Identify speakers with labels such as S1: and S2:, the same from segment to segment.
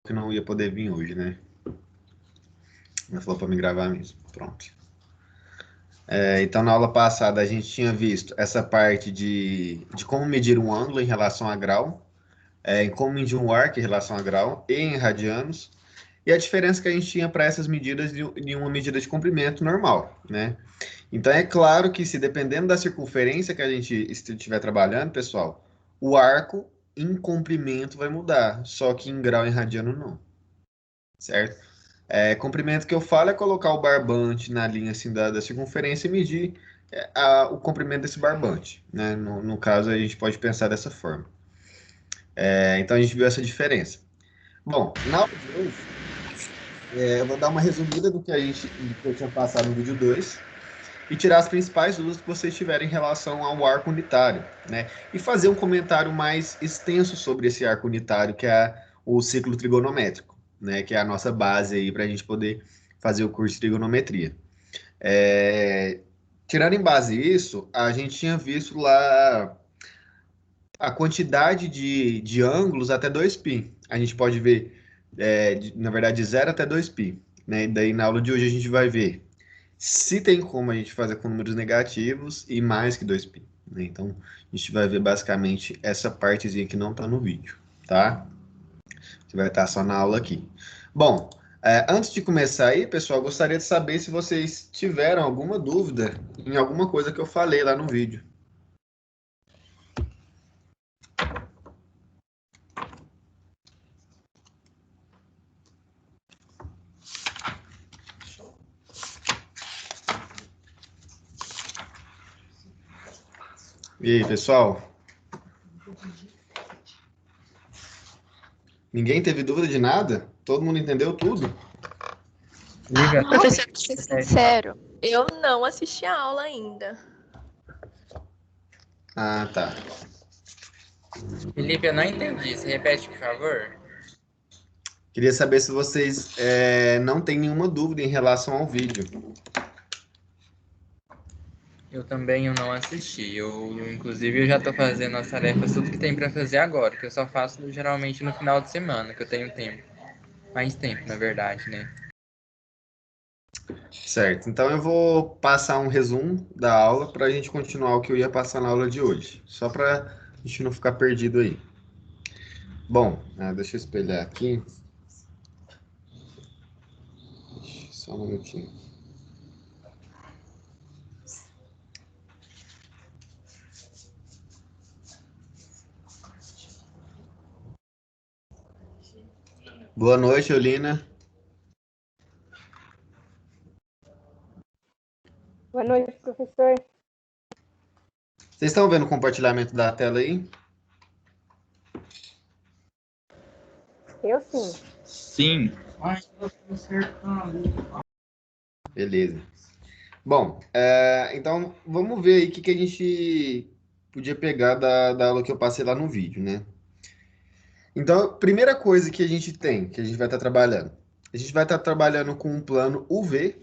S1: que não ia poder vir hoje, né? Ela falou para me gravar mesmo. Pronto. Então, na aula passada, a gente tinha visto essa parte de como medir um ângulo em relação a grau, em como medir um arco em relação a grau e em radianos, e a diferença que a gente tinha para essas medidas de uma medida de comprimento normal, né? Então, é claro que se dependendo da circunferência que a gente estiver trabalhando, pessoal, o arco em comprimento vai mudar, só que em grau e em radiano não, certo? Comprimento que eu falo é colocar o barbante na linha assim da circunferência e medir o comprimento desse barbante, né? No caso, a gente pode pensar dessa forma. Então, a gente viu essa diferença. Bom, na aula de hoje, eu vou dar uma resumida do que eu tinha passado no vídeo 2 e tirar as principais dúvidas que vocês tiverem em relação ao arco unitário, né? E fazer um comentário mais extenso sobre esse arco unitário, que é o ciclo trigonométrico, né? Que é a nossa base aí para a gente poder fazer o curso de trigonometria. Tirando em base isso, a gente tinha visto lá a quantidade de ângulos até 2π. A gente pode ver, na verdade, de 0 até 2π, né? E daí na aula de hoje a gente vai ver se tem como a gente fazer com números negativos e mais que 2π, né? Então, a gente vai ver basicamente essa partezinha que não está no vídeo, tá? Que vai estar só na aula aqui. Bom, antes de começar aí, pessoal, gostaria de saber se vocês tiveram alguma dúvida em alguma coisa que eu falei lá no vídeo. E aí, pessoal? Ninguém teve dúvida de nada? Todo mundo entendeu tudo?
S2: Lívia,
S3: Professor, pra ser sincero, eu não assisti a aula ainda.
S1: Ah, tá.
S2: Felipe, eu não entendi. Você repete, por favor?
S1: Queria saber se vocês não têm nenhuma dúvida em relação ao vídeo.
S2: Eu também não assisti. Inclusive, eu já tô fazendo as tarefas, tudo que tem pra fazer agora, que eu só faço geralmente no final de semana, que eu tenho tempo. Mais tempo, na verdade, né?
S1: Certo, então eu vou passar um resumo da aula para a gente continuar o que eu ia passar na aula de hoje, só para a gente não ficar perdido aí. Bom, deixa eu espelhar aqui. Só um minutinho. Boa noite, Eulina.
S4: Boa noite, professor.
S1: Vocês estão vendo o compartilhamento da tela aí?
S4: Eu sim.
S2: Sim.
S1: Beleza. Bom, então vamos ver aí o que a gente podia pegar da aula que eu passei lá no vídeo, né? Então, a primeira coisa que a gente tem, que a gente vai estar trabalhando, a gente vai estar trabalhando com um plano UV,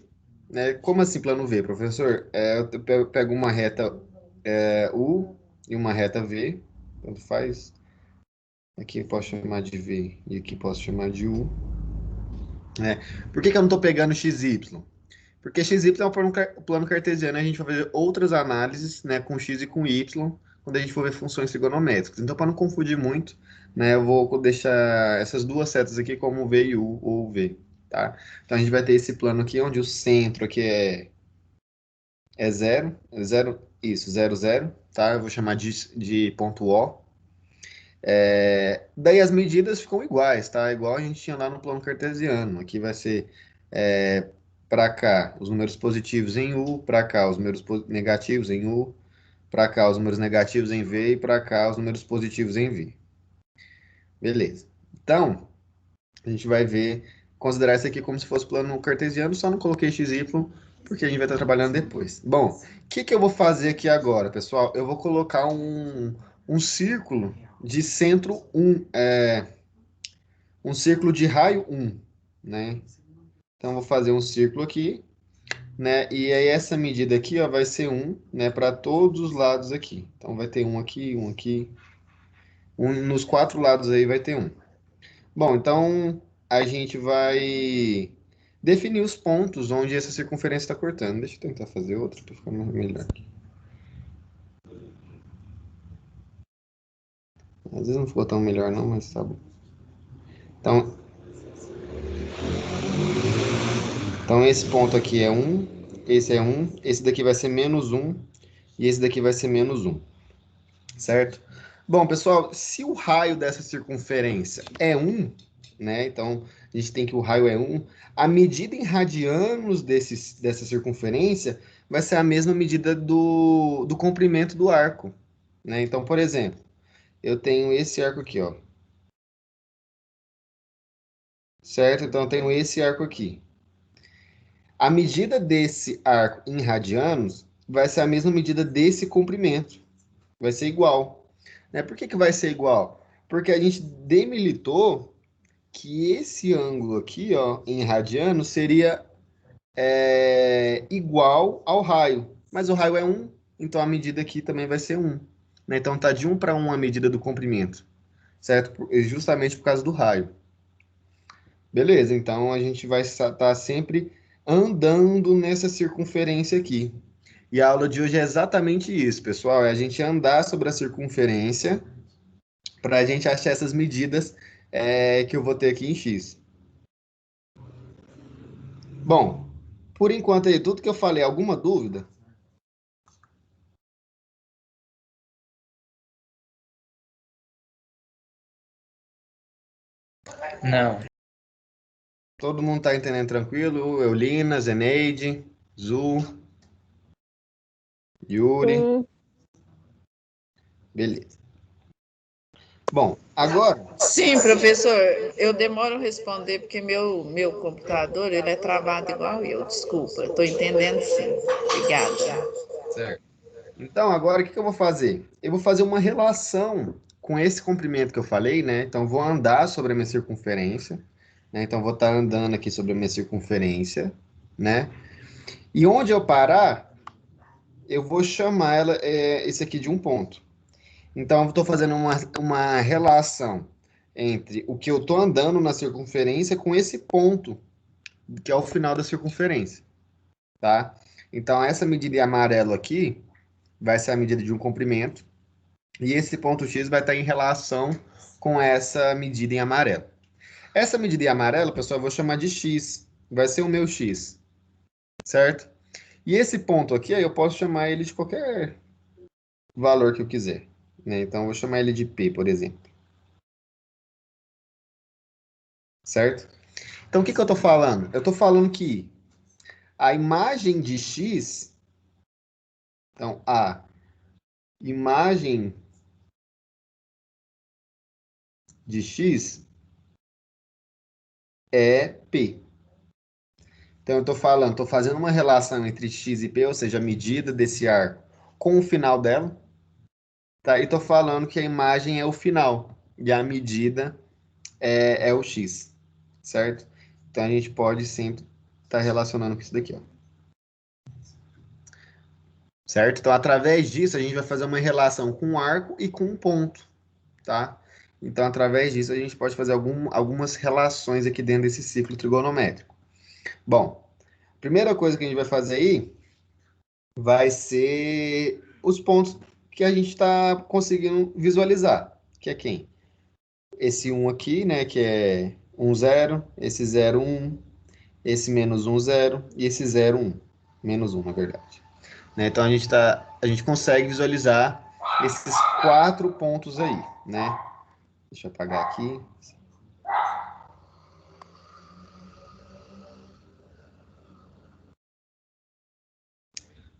S1: né? Como assim plano V, professor? Eu pego uma reta U e uma reta V, tanto faz. Aqui eu posso chamar de V e aqui posso chamar de U. Por que que eu não estou pegando XY? Porque XY é um plano cartesiano e a gente vai fazer outras análises, né, com X e com Y, quando a gente for ver funções trigonométricas. Então, para não confundir muito, né, eu vou deixar essas duas setas aqui como V e U, ou V, tá? Então, a gente vai ter esse plano aqui, onde o centro aqui é zero, isso, zero, zero, tá? Eu vou chamar de ponto O. Daí as medidas ficam iguais, tá? Igual a gente tinha lá no plano cartesiano. Aqui vai ser para cá os números positivos em U, para cá os números negativos em U, para cá os números negativos em V e para cá os números positivos em V. Beleza. Então, a gente vai ver, considerar isso aqui como se fosse plano cartesiano, só não coloquei XY, porque a gente vai estar trabalhando depois. Bom, o que eu vou fazer aqui agora, pessoal? Eu vou colocar um círculo de centro 1, um círculo de raio 1, né? Então, eu vou fazer um círculo aqui, né? E aí, essa medida aqui, ó, vai ser 1, né? Para todos os lados aqui. Então, vai ter um aqui, um aqui. Nos quatro lados aí vai ter 1. Bom, então, a gente vai definir os pontos onde essa circunferência está cortando. Deixa eu tentar fazer outro para ficar melhor aqui. Às vezes não ficou tão melhor não, mas tá bom. Então esse ponto aqui é 1, esse é 1, esse daqui vai ser menos 1 e esse daqui vai ser menos 1, certo? Bom, pessoal, se o raio dessa circunferência é 1, né? Então a gente tem que o raio é 1, a medida em radianos dessa circunferência vai ser a mesma medida do comprimento do arco, né? Então, por exemplo, eu tenho esse arco aqui, ó. Certo? Então eu tenho esse arco aqui. A medida desse arco em radianos vai ser a mesma medida desse comprimento. Vai ser igual. Né? Por que que vai ser igual? Porque a gente demilitou que esse ângulo aqui, ó, em radianos, seria igual ao raio. Mas o raio é 1, então a medida aqui também vai ser 1. Né? Então tá de 1 para 1 a medida do comprimento. Certo? Justamente por causa do raio. Beleza, então a gente vai estar sempre andando nessa circunferência aqui. E a aula de hoje é exatamente isso, pessoal. É a gente andar sobre a circunferência para a gente achar essas medidas que eu vou ter aqui em X. Bom, por enquanto aí, tudo que eu falei, alguma dúvida?
S2: Não.
S1: Todo mundo está entendendo tranquilo? Eulina, Zeneide, Zu, Yuri.
S4: Sim.
S1: Beleza. Bom, agora...
S5: Sim, professor, eu demoro a responder porque meu computador ele é travado igual eu, desculpa, estou entendendo sim. Obrigada.
S1: Certo. Então, agora o que que eu vou fazer? Eu vou fazer uma relação com esse comprimento que eu falei, né? Então, vou andar sobre a minha circunferência, né? Então, vou estar andando aqui sobre a minha circunferência, né? E onde eu parar, eu vou chamar esse aqui de um ponto. Então, eu estou fazendo uma relação entre o que eu estou andando na circunferência com esse ponto, que é o final da circunferência, tá? Então, essa medida em amarelo aqui vai ser a medida de um comprimento. E esse ponto X vai estar em relação com essa medida em amarelo. Essa medida em amarelo, pessoal, eu vou chamar de X. Vai ser o meu X, certo? E esse ponto aqui, eu posso chamar ele de qualquer valor que eu quiser. Né? Então, eu vou chamar ele de P, por exemplo. Certo? Então, o que que eu estou falando? Eu estou falando que a imagem de X... Então, a imagem de X é P. Então, eu estou fazendo uma relação entre x e p, ou seja, a medida desse arco com o final dela, tá? E estou falando que a imagem é o final e a medida é o x, certo? Então, a gente pode sempre estar relacionando com isso daqui, ó. Certo? Então, através disso, a gente vai fazer uma relação com um arco e com um ponto, tá? Então, através disso, a gente pode fazer algumas relações aqui dentro desse ciclo trigonométrico. Bom, primeira coisa que a gente vai fazer aí vai ser os pontos que a gente está conseguindo visualizar, que é quem? Esse um aqui, né, que é 1, 0, esse 0, 1, esse menos 1, 0 e esse 0, 1. Menos 1, na verdade. Né? Então, a gente consegue visualizar esses 4 pontos aí, né? Deixa eu apagar aqui.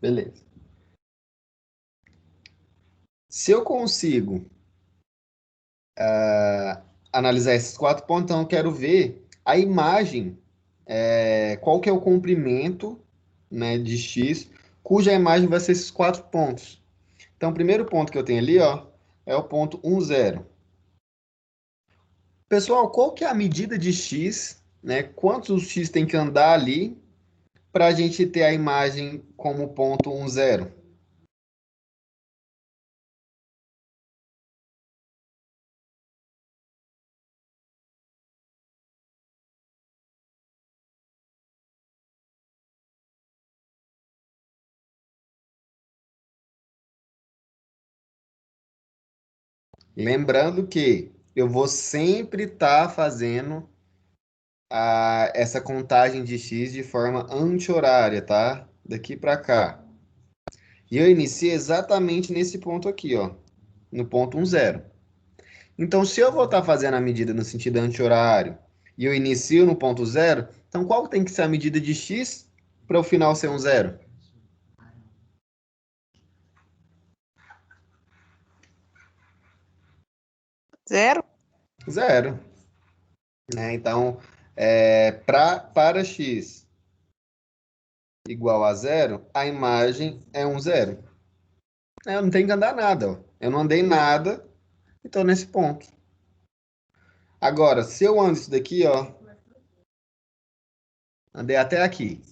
S1: Beleza. Se eu consigo analisar esses 4 pontos, então eu quero ver a imagem, qual que é o comprimento, né, de x, cuja imagem vai ser esses 4 pontos. Então, o primeiro ponto que eu tenho ali, ó, é o ponto 1, 0. Pessoal, qual que é a medida de x, né? Quantos x tem que andar ali para a gente ter a imagem como ponto 1, 0? Lembrando que eu vou sempre estar fazendo essa contagem de x de forma anti-horária, tá? Daqui para cá. E eu inicio exatamente nesse ponto aqui, ó, no ponto 1, 0. Então, se eu vou estar fazendo a medida no sentido anti-horário e eu inicio no ponto 0, então qual tem que ser a medida de x para o final ser um 0?
S5: Zero?
S1: 0. Né? Então, para x igual a 0, a imagem é um 0. Eu não tenho que andar nada, ó. Eu não andei nada e estou nesse ponto. Agora, se eu ando isso daqui, ó, andei até aqui.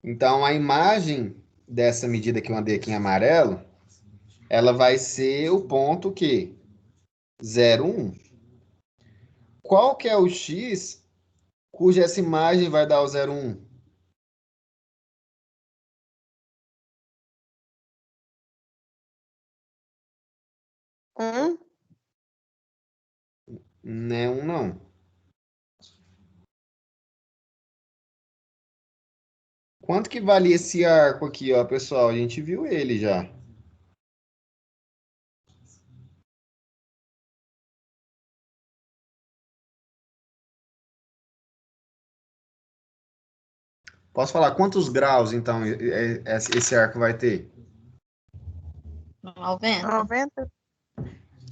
S1: Então, a imagem dessa medida que eu andei aqui em amarelo, ela vai ser o ponto que 0, 1. Qual que é o x cuja essa imagem vai dar o 0, 1? Não é 1, não. Quanto que vale esse arco aqui, ó, pessoal? A gente viu ele já. Posso falar quantos graus, então, esse arco vai ter?
S5: 90.
S6: 90.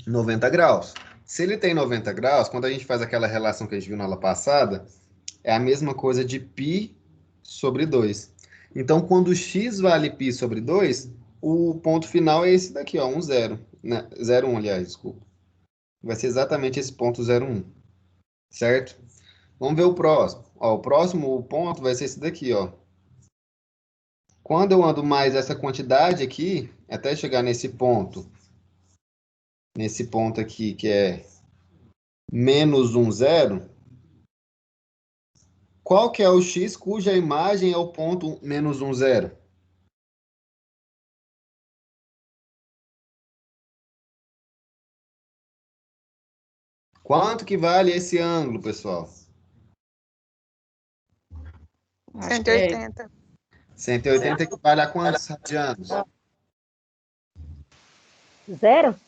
S1: 90 graus. Se ele tem 90 graus, quando a gente faz aquela relação que a gente viu na aula passada, é a mesma coisa de π sobre 2. Então, quando x vale π sobre 2, o ponto final é esse daqui, ó, 1, 0. Né? 0, 1, aliás, desculpa. Vai ser exatamente esse ponto 0, 1. Certo? Vamos ver o próximo. Ó, o próximo ponto vai ser esse daqui, ó. Quando eu ando mais essa quantidade aqui, até chegar nesse ponto aqui, que é menos 1, 0, qual que é o x cuja imagem é o ponto menos 1, 0? Quanto que vale esse ângulo, pessoal?
S5: Acho que é
S6: 180.
S1: 180 equivale a quantos radianos?
S4: Zero?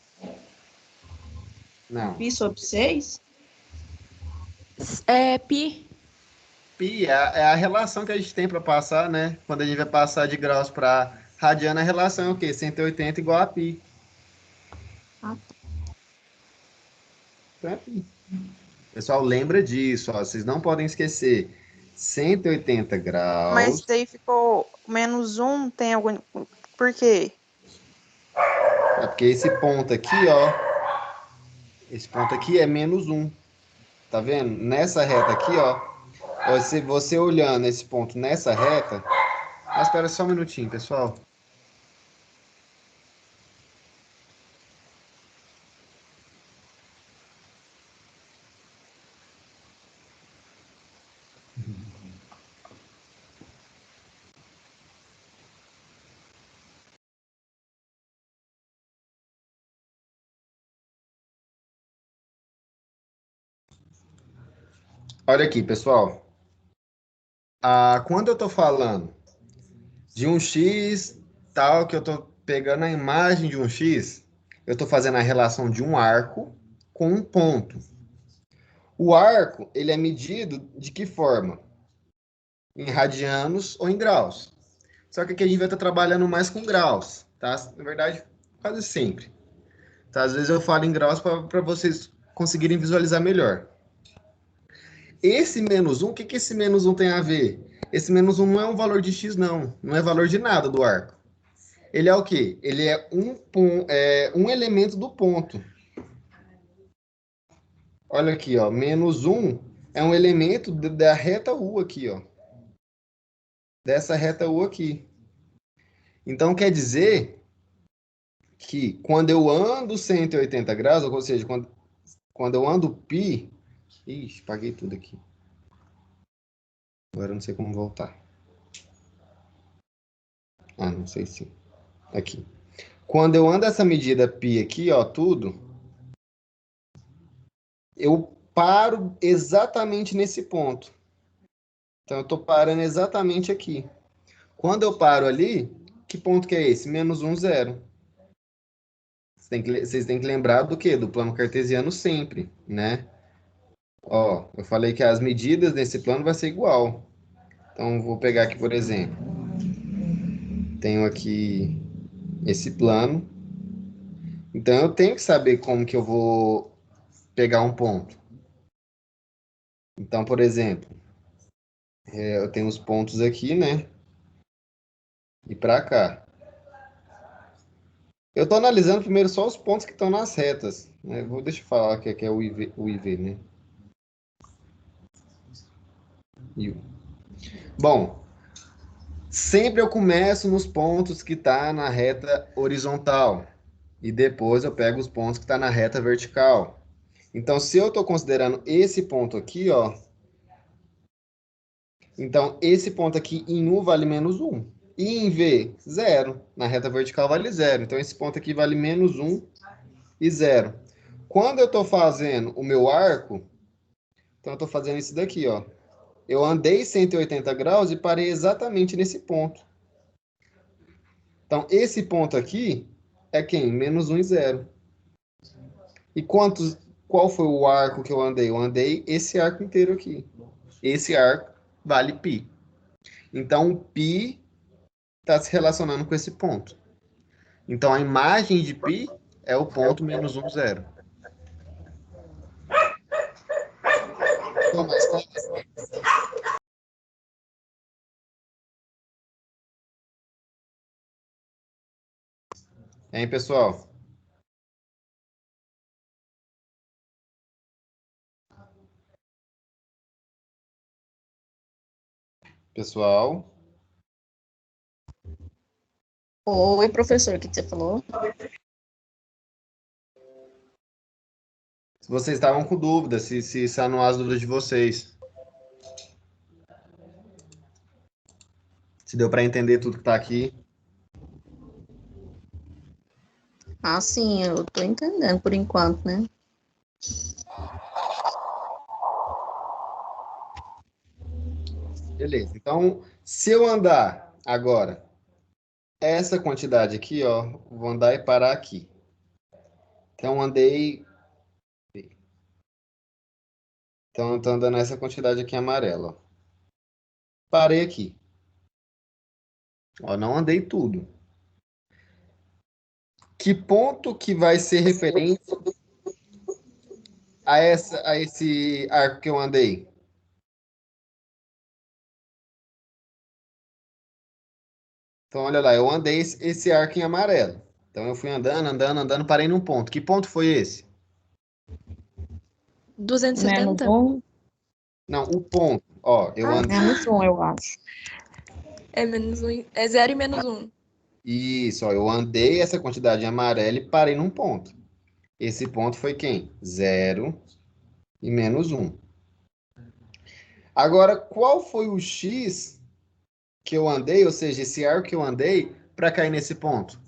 S1: Não.
S5: π sobre 6?
S3: É pi.
S1: Pi é a relação que a gente tem para passar, né? Quando a gente vai passar de graus para radiano, a relação é o quê? 180 igual a pi.
S5: Ah.
S1: Então é pi. Pessoal, lembra disso, ó, vocês não podem esquecer. 180
S6: Mas
S1: graus.
S6: daí ficou menos 1, tem algum... Por quê?
S1: É porque esse ponto aqui, ó. Esse ponto aqui é menos 1. Tá vendo? Nessa reta aqui, ó. Você olhando esse ponto nessa reta. Mas espera só um minutinho, pessoal. Olha aqui, pessoal. Quando eu tô falando de um X tal, que eu tô pegando a imagem de um X, eu tô fazendo a relação de um arco com um ponto. O arco, ele é medido de que forma? Em radianos ou em graus. Só que aqui a gente vai estar trabalhando mais com graus, tá? Na verdade, quase sempre. Tá? Às vezes eu falo em graus para vocês conseguirem visualizar melhor. Esse menos 1, o que, que esse menos 1 tem a ver? Esse menos 1 não é um valor de x, não. Não é valor de nada do arco. Ele é o quê? Ele é um elemento do ponto. Olha aqui, ó. Menos 1 é um elemento da reta U aqui, ó. Dessa reta U aqui. Então, quer dizer que quando eu ando 180 graus, ou seja, quando eu ando π... Ixi, paguei tudo aqui. Agora eu não sei como voltar. Não sei sim. Aqui. Quando eu ando essa medida π aqui, ó, tudo, eu paro exatamente nesse ponto. Então, eu estou parando exatamente aqui. Quando eu paro ali, que ponto que é esse? Menos 1, 0. Vocês têm que lembrar do quê? Do plano cartesiano sempre, né? Ó, eu falei que as medidas desse plano vai ser igual. Então, vou pegar aqui, por exemplo. Tenho aqui esse plano. Então, eu tenho que saber como que eu vou pegar um ponto. Então, por exemplo, eu tenho os pontos aqui, né? E para cá. Eu estou analisando primeiro só os pontos que estão nas retas, né? Deixa eu falar que aqui é o IV, né? Bom, sempre eu começo nos pontos que está na reta horizontal. E depois eu pego os pontos que está na reta vertical. Então, se eu estou considerando esse ponto aqui, ó. Então, esse ponto aqui em U vale menos 1. E em V, 0. Na reta vertical vale 0. Então, esse ponto aqui vale menos 1 e 0. Quando eu estou fazendo o meu arco, então eu estou fazendo isso daqui, ó. Eu andei 180 graus e parei exatamente nesse ponto. Então, esse ponto aqui é quem? Menos 1 e 0. E qual foi o arco que eu andei? Eu andei esse arco inteiro aqui. Esse arco vale π. Então, o π está se relacionando com esse ponto. Então, a imagem de π é o ponto menos 1, 0. Ficou mais claro? Hein, pessoal? Pessoal?
S7: Oi, professor, o que você falou?
S1: Se vocês estavam com dúvidas, se sanou as dúvidas de vocês. Se deu para entender tudo que está aqui.
S7: Ah, sim, eu tô entendendo por enquanto, né?
S1: Beleza. Então, se eu andar agora essa quantidade aqui, ó, vou andar e parar aqui. Então, andei. Então, eu tô andando essa quantidade aqui em amarelo, ó. Parei aqui. Ó, não andei tudo. Que ponto que vai ser referente a esse arco que eu andei? Então, olha lá, eu andei esse arco em amarelo. Então, eu fui andando, andando, andando, parei num ponto. Que ponto foi esse?
S7: Menos
S3: 270?
S7: um,
S1: Não, o ponto. Ó, eu andei.
S7: menos um, eu acho.
S3: É menos um. É 0 e menos 1.
S1: Isso, ó, eu andei essa quantidade em amarelo e parei num ponto. Esse ponto foi quem? 0 e menos 1. Agora, qual foi o x que eu andei, ou seja, esse arco que eu andei, para cair nesse ponto?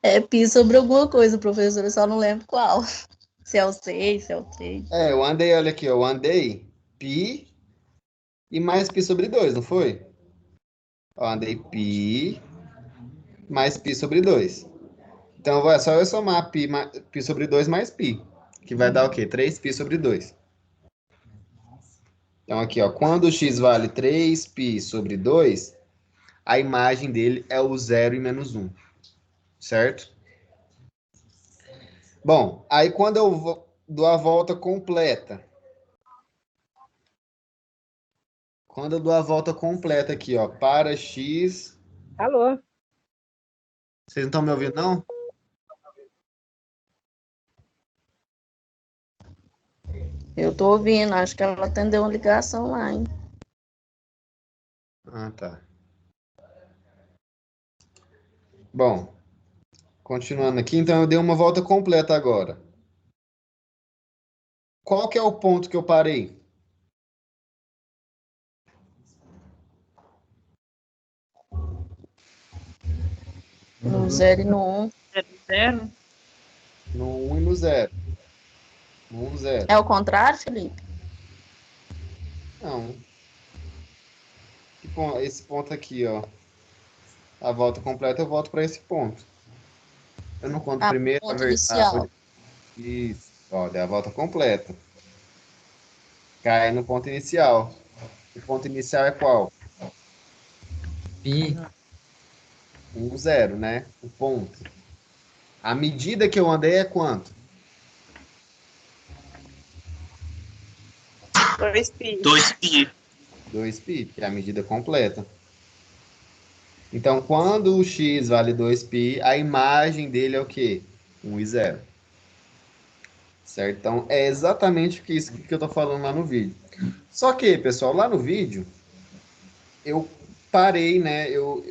S7: É pi sobre alguma coisa, professor, eu só não lembro qual. Se é o 6, se é o 3.
S1: Eu andei, olha aqui, eu andei π e mais π sobre 2, não foi? Eu andei π mais π sobre 2. Então, é só eu somar π sobre 2 mais π, que vai dar o quê? 3π sobre 2. Então, aqui, ó, quando o x vale 3π sobre 2, a imagem dele é o 0 e menos 1, certo? Bom, aí quando eu dou a volta completa, quando eu dou a volta completa aqui, ó, para x...
S4: Alô?
S1: Vocês não estão me ouvindo, não?
S7: Eu tô ouvindo, acho que ela atendeu uma ligação lá, hein?
S1: Ah, tá. Bom, continuando aqui, então eu dei uma volta completa agora. Qual que é o ponto que eu parei?
S7: No 0 e no 1.
S6: 0.
S1: No 1 e no 0. No 1, 0.
S7: É o contrário, Felipe?
S1: Não. Esse ponto aqui, ó. A volta completa, eu volto para esse ponto. Eu não conto primeiro
S7: ponto inicial.
S1: Isso. Ó, dá a volta completa. Cai no ponto inicial. O ponto inicial é qual?
S2: Pi.
S1: 1, 0, né? O ponto. A medida que eu andei é quanto?
S6: 2π.
S1: 2π, que é a medida completa. Então, quando o x vale 2π, a imagem dele é o quê? 1 e 0. Certo? Então, é exatamente isso que eu estou falando lá no vídeo. Só que, pessoal, lá no vídeo, eu parei, né?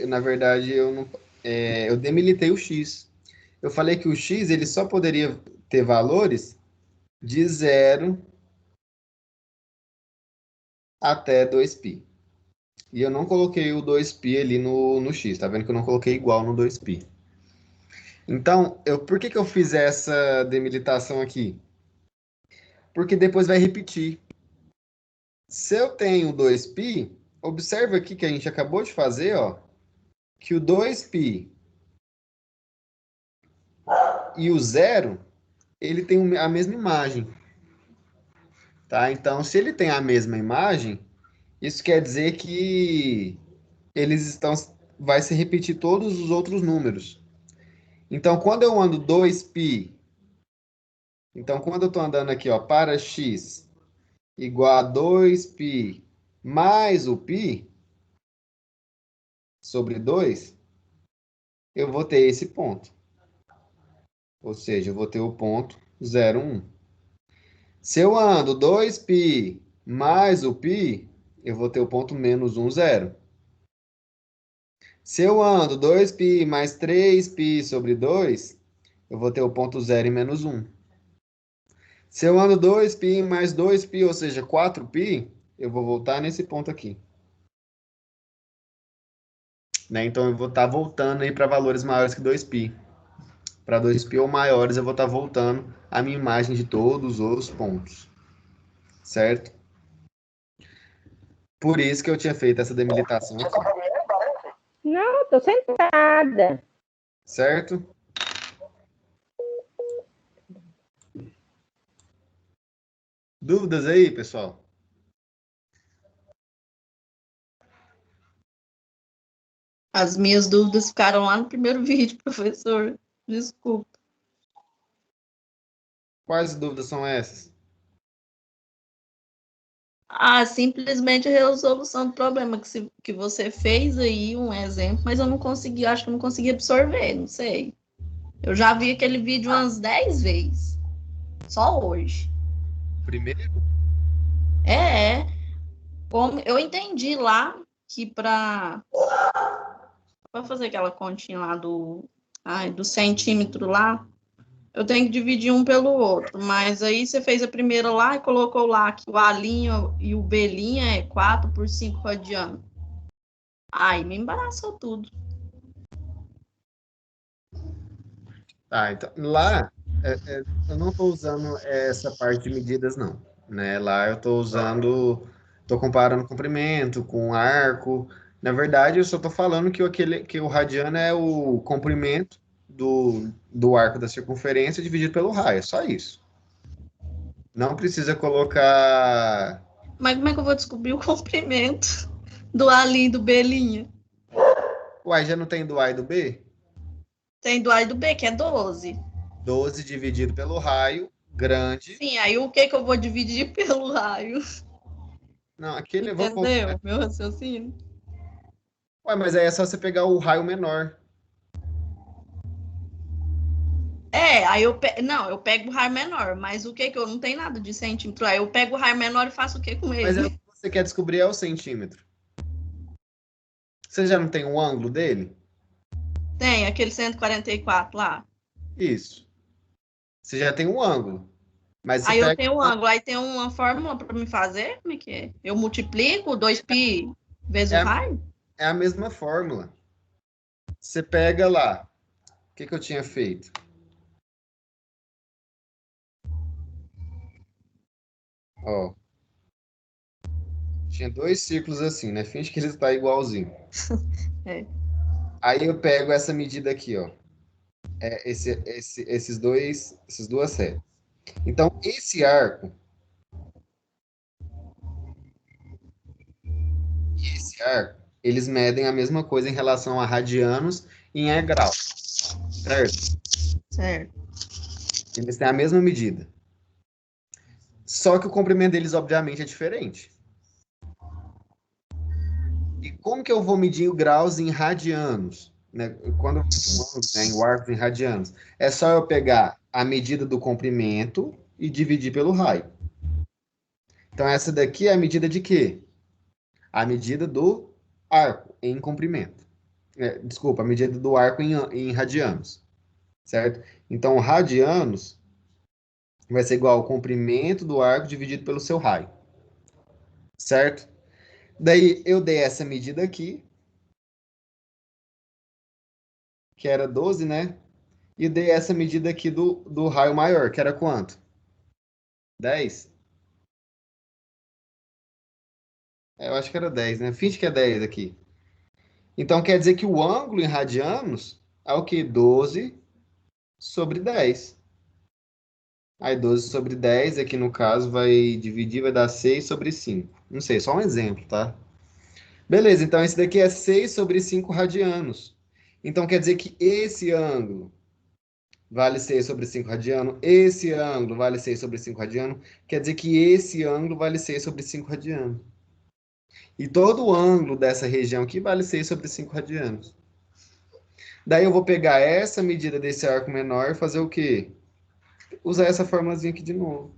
S1: Na verdade, eu demilitei o x. Eu falei que o x ele só poderia ter valores de 0 até 2π. E eu não coloquei o 2π ali no x. Tá vendo que eu não coloquei igual no 2π. Então, por que eu fiz essa demilitação aqui? Porque depois vai repetir. Se eu tenho 2π, observa aqui que a gente acabou de fazer, ó, que o 2π e o 0, ele tem a mesma imagem. Tá? Então, se ele tem a mesma imagem, isso quer dizer que vai se repetir todos os outros números. Então, quando eu ando 2π, então quando eu estou andando aqui, ó, para x igual a 2π mais o π sobre 2, eu vou ter esse ponto. Ou seja, eu vou ter o ponto 0, 1. Se eu ando 2π mais o π, eu vou ter o ponto menos 1, 0. Se eu ando 2π mais 3π sobre 2, eu vou ter o ponto 0 e menos 1. Se eu ando 2π mais 2π, ou seja, 4π, eu vou voltar nesse ponto aqui. Né? Então, eu vou estar voltando aí para valores maiores que 2π. Para 2π ou maiores, eu vou estar voltando a minha imagem de todos os pontos. Certo? Por isso que eu tinha feito essa demilitação aqui.
S4: Não, tô sentada.
S1: Certo? Dúvidas aí, pessoal?
S7: As minhas dúvidas ficaram lá no primeiro vídeo, professor. Desculpa.
S1: Quais dúvidas são essas?
S7: Simplesmente a resolução do problema que você fez aí, um exemplo, mas eu não consegui, acho que eu não consegui absorver, não sei. Eu já vi aquele vídeo umas 10 vezes. Só hoje.
S1: Primeiro?
S7: Como eu entendi lá que para fazer aquela continha lá do centímetro lá, eu tenho que dividir um pelo outro, mas aí você fez a primeira lá e colocou lá que o A' e o B' é 4 por 5 radiano. Aí me embaraçou tudo.
S1: Tá, então, lá, eu não estou usando essa parte de medidas, não. Né? Lá eu estou comparando comprimento com arco. Na verdade, eu só estou falando que o radiano é o comprimento do arco da circunferência dividido pelo raio, é só isso. Não precisa colocar...
S7: Mas como é que eu vou descobrir o comprimento do A' e do B'?
S1: Uai, já não tem do A e do B?
S7: Tem do A e do B, que é 12.
S1: 12 dividido pelo raio, grande.
S7: Sim, aí o que eu vou dividir pelo raio?
S1: Não, aquele eu vou...
S7: Entendeu? Meu raciocínio.
S1: Ué, mas aí é só você pegar o raio menor.
S7: Aí eu pego o raio menor, mas o que eu não tenho nada de centímetro. Aí eu pego o raio menor e faço o que com ele?
S1: Mas o que você quer descobrir é o centímetro. Você já não tem o ângulo dele?
S7: Tem, aquele 144 lá.
S1: Isso. Você já tem um ângulo. Mas
S7: aí eu tenho um ângulo, aí tem uma fórmula para me fazer? Como é que é? Eu multiplico 2π vezes o raio?
S1: É a mesma fórmula. Você pega lá que eu tinha feito? Ó, tinha dois círculos assim, né? Finge que eles estão igualzinho.
S7: É.
S1: Aí eu pego essa medida aqui, ó. Essas duas setas. Então, esse arco e esse arco, eles medem a mesma coisa em relação a radianos e em graus, certo?
S7: Certo.
S1: Eles têm a mesma medida. Só que o comprimento deles, obviamente, é diferente. E como que eu vou medir o graus em radianos? Né? Quando eu medir um ângulo, né, em arcos em radianos, é só eu pegar a medida do comprimento e dividir pelo raio. Então, essa daqui é a medida de quê? A medida do arco em comprimento. Desculpa, a medida do arco em radianos, certo? Então, radianos vai ser igual ao comprimento do arco dividido pelo seu raio, certo? Daí, eu dei essa medida aqui, que era 12, né? E dei essa medida aqui do raio maior, que era quanto? 10? Eu acho que era 10, né? Finge que é 10 aqui. Então, quer dizer que o ângulo em radianos é o quê? 12 sobre 10. Aí 12 sobre 10, aqui no caso, vai dividir, vai dar 6 sobre 5. Não sei, só um exemplo, tá? Beleza, então esse daqui é 6 sobre 5 radianos. Então quer dizer que esse ângulo vale 6 sobre 5 radiano, esse ângulo vale 6 sobre 5 radiano, quer dizer que esse ângulo vale 6 sobre 5 radiano. E todo o ângulo dessa região aqui vale 6 sobre 5 radianos. Daí eu vou pegar essa medida desse arco menor e fazer o quê? Usar essa formulazinha aqui de novo.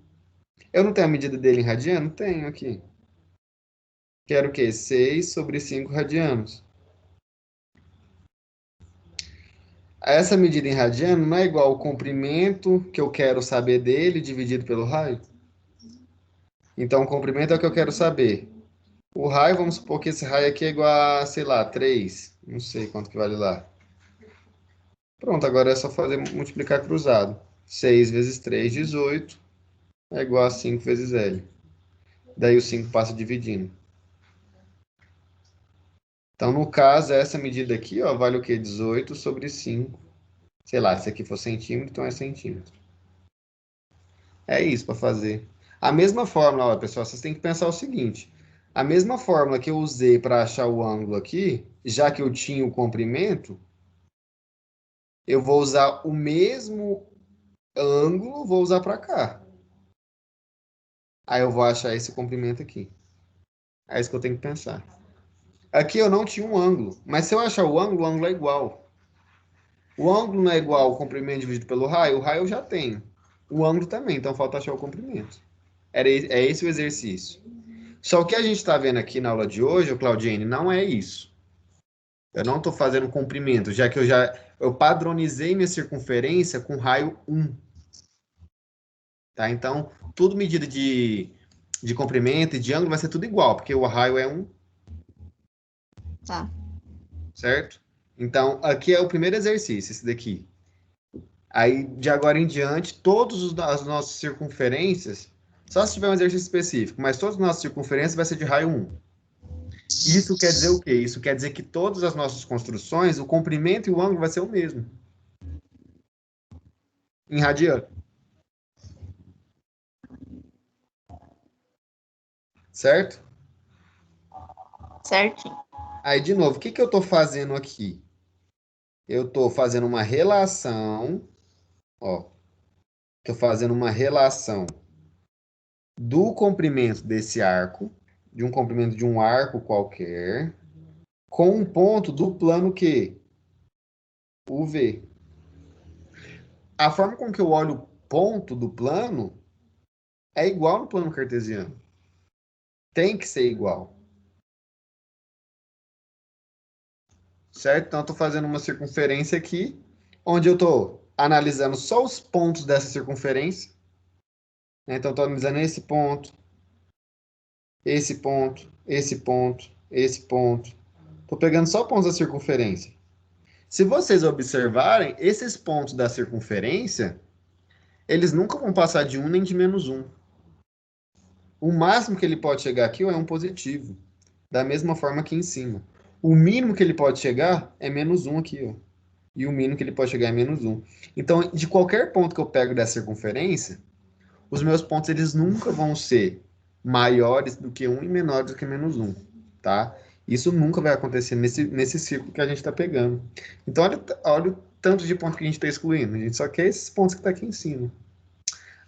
S1: Eu não tenho a medida dele em radiano? Tenho aqui. Que era o quê? 6 sobre 5 radianos. Essa medida em radiano não é igual ao comprimento que eu quero saber dele dividido pelo raio? Então, o comprimento é o que eu quero saber. O raio, vamos supor que esse raio aqui é igual a, sei lá, 3. Não sei quanto que vale lá. Pronto, agora é só fazer multiplicar cruzado. 6 vezes 3, 18. É igual a 5 vezes L. Daí o 5 passa dividindo. Então, no caso, essa medida aqui, ó, vale o quê? 18 sobre 5. Sei lá, se aqui for centímetro, então é centímetro. É isso para fazer. A mesma fórmula, ó, pessoal, vocês têm que pensar o seguinte. A mesma fórmula que eu usei para achar o ângulo aqui, já que eu tinha o comprimento, eu vou usar o mesmo ângulo, vou usar para cá. Aí eu vou achar esse comprimento aqui. É isso que eu tenho que pensar. Aqui eu não tinha um ângulo, mas se eu achar o ângulo é igual. O ângulo não é igual ao comprimento dividido pelo raio, o raio eu já tenho. O ângulo também, então falta achar o comprimento. É esse o exercício. Só que a gente está vendo aqui na aula de hoje, Claudiane, não é isso. Eu não estou fazendo comprimento, já que eu padronizei minha circunferência com raio 1. Tá? Então, tudo medida de comprimento e de ângulo vai ser tudo igual, porque o raio é 1.
S7: Tá.
S1: Certo? Então, aqui é o primeiro exercício, esse daqui. Aí, de agora em diante, as nossas circunferências, só se tiver um exercício específico, mas todas as nossas circunferências vai ser de raio 1. Isso quer dizer o quê? Isso quer dizer que todas as nossas construções, o comprimento e o ângulo vai ser o mesmo. Em radiano. Certo?
S7: Certinho.
S1: Aí, de novo, o que eu estou fazendo aqui? Eu estou fazendo uma relação, ó. Estou fazendo uma relação do comprimento desse arco, de um comprimento de um arco qualquer, com um ponto do plano Q, o V. A forma com que eu olho o ponto do plano é igual no plano cartesiano. Tem que ser igual. Certo? Então, eu estou fazendo uma circunferência aqui, onde eu estou analisando só os pontos dessa circunferência. Então, estou analisando esse ponto, esse ponto, esse ponto, esse ponto. Estou pegando só pontos da circunferência. Se vocês observarem, esses pontos da circunferência, eles nunca vão passar de 1 nem de -1. O máximo que ele pode chegar aqui ó, é um positivo. Da mesma forma aqui em cima. O mínimo que ele pode chegar é -1 aqui, ó. E o mínimo que ele pode chegar é -1. Então, de qualquer ponto que eu pego dessa circunferência, os meus pontos eles nunca vão ser maiores do que 1 e menores do que -1, tá? Isso nunca vai acontecer nesse círculo que a gente está pegando. Então, olha o tanto de ponto que a gente está excluindo. A gente só quer esses pontos que estão aqui em cima.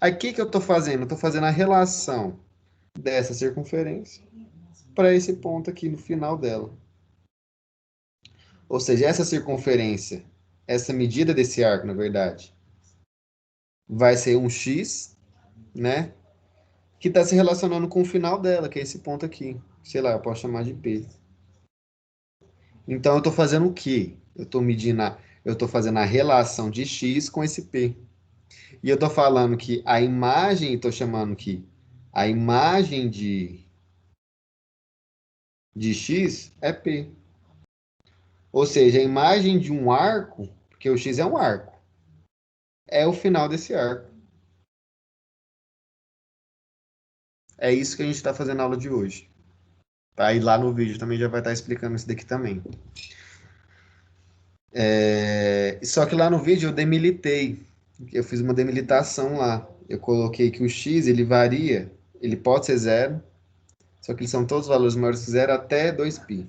S1: Aí, o que eu estou fazendo? Eu estou fazendo a relação dessa circunferência para esse ponto aqui no final dela. Ou seja, essa circunferência, essa medida desse arco, na verdade, vai ser um x, né? Que está se relacionando com o final dela, que é esse ponto aqui. Sei lá, eu posso chamar de P. Então, eu estou fazendo o quê? Eu estou fazendo a relação de x com esse P. E eu estou falando que a imagem, estou chamando que a imagem de x é P. Ou seja, a imagem de um arco, porque o x é um arco, é o final desse arco. É isso que a gente está fazendo na aula de hoje. Tá? E lá no vídeo também já vai estar explicando isso daqui também. Só que lá no vídeo eu demilitei. Eu fiz uma demilitação lá. Eu coloquei que o x ele varia, ele pode ser 0, só que eles são todos valores maiores que 0 até 2π.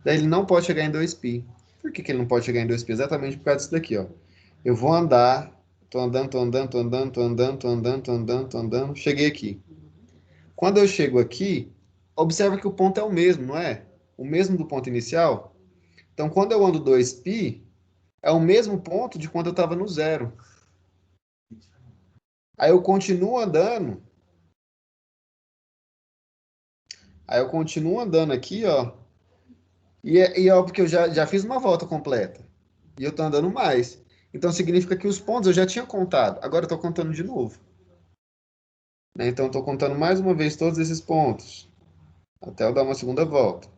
S1: Daí ele não pode chegar em 2π. Por que ele não pode chegar em 2π? Exatamente por causa disso daqui, ó. Eu vou andar, tô andando, cheguei aqui. Quando eu chego aqui, observa que o ponto é o mesmo, não é? O mesmo do ponto inicial. Então, quando eu ando 2π, é o mesmo ponto de quando eu estava no 0. Aí eu continuo andando. Aí eu continuo andando aqui, ó. E é óbvio que eu já fiz uma volta completa. E eu tô andando mais. Então significa que os pontos eu já tinha contado. Agora eu tô contando de novo. Né? Então eu tô contando mais uma vez todos esses pontos. Até eu dar uma segunda volta.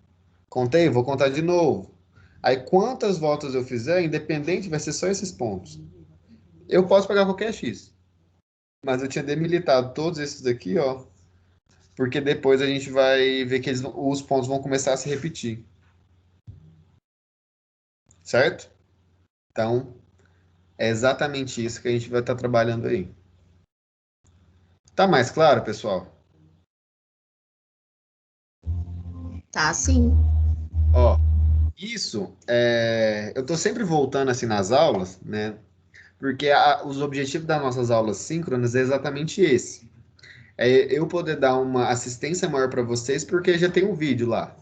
S1: Contei, vou contar de novo. Aí quantas voltas eu fizer, independente, vai ser só esses pontos. Eu posso pegar qualquer X. Mas eu tinha demilitado todos esses aqui, ó. Porque depois a gente vai ver que os pontos vão começar a se repetir. Certo? Então, é exatamente isso que a gente vai estar trabalhando aí. Tá mais claro, pessoal?
S7: Tá, sim.
S1: Ó, isso, eu tô sempre voltando assim nas aulas, né? Porque os objetivos das nossas aulas síncronas é exatamente esse. É eu poder dar uma assistência maior para vocês, porque já tem um vídeo lá.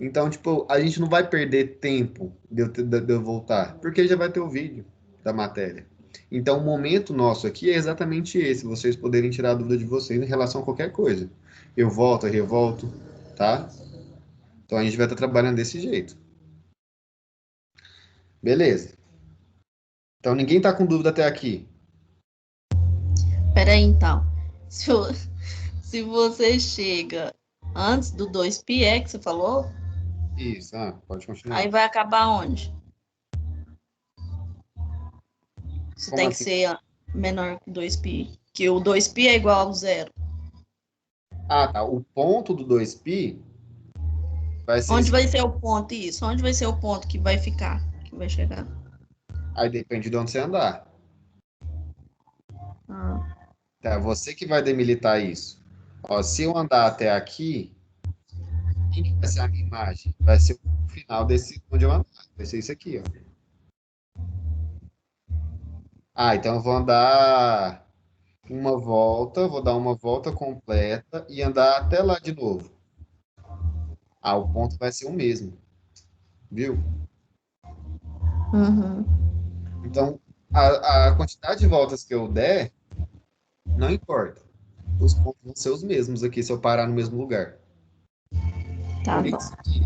S1: Então, tipo, a gente não vai perder tempo de eu voltar, porque já vai ter o vídeo da matéria. Então, o momento nosso aqui é exatamente esse, vocês poderem tirar a dúvida de vocês em relação a qualquer coisa. Eu volto, eu revolto, tá? Então, a gente vai estar trabalhando desse jeito. Beleza. Então, ninguém tá com dúvida até aqui?
S7: Peraí, então. Se você chega antes do 2π, que você falou,
S1: Isso, pode continuar.
S7: aí vai acabar onde? Você
S1: Como
S7: tem
S1: assim?
S7: que ser menor que 2π. Que o 2π é igual ao 0.
S1: Tá. O ponto do 2π vai ser...
S7: Onde vai ser o ponto isso? Onde vai ser o ponto que vai ficar? Que vai chegar?
S1: Aí depende de onde você andar.
S7: Ah,
S1: Tá, você que vai demilitar isso. Ó, se eu andar até aqui, quem que vai ser a minha imagem? Vai ser o final desse onde eu andar. Vai ser isso aqui, ó. Então eu vou andar uma volta, vou dar uma volta completa e andar até lá de novo. O ponto vai ser o mesmo. Viu?
S7: uhum.
S1: Então, a quantidade de voltas que eu der, não importa. Os pontos vão ser os mesmos aqui se eu parar no mesmo lugar.
S7: Tá
S1: Por
S7: bom.
S1: isso que,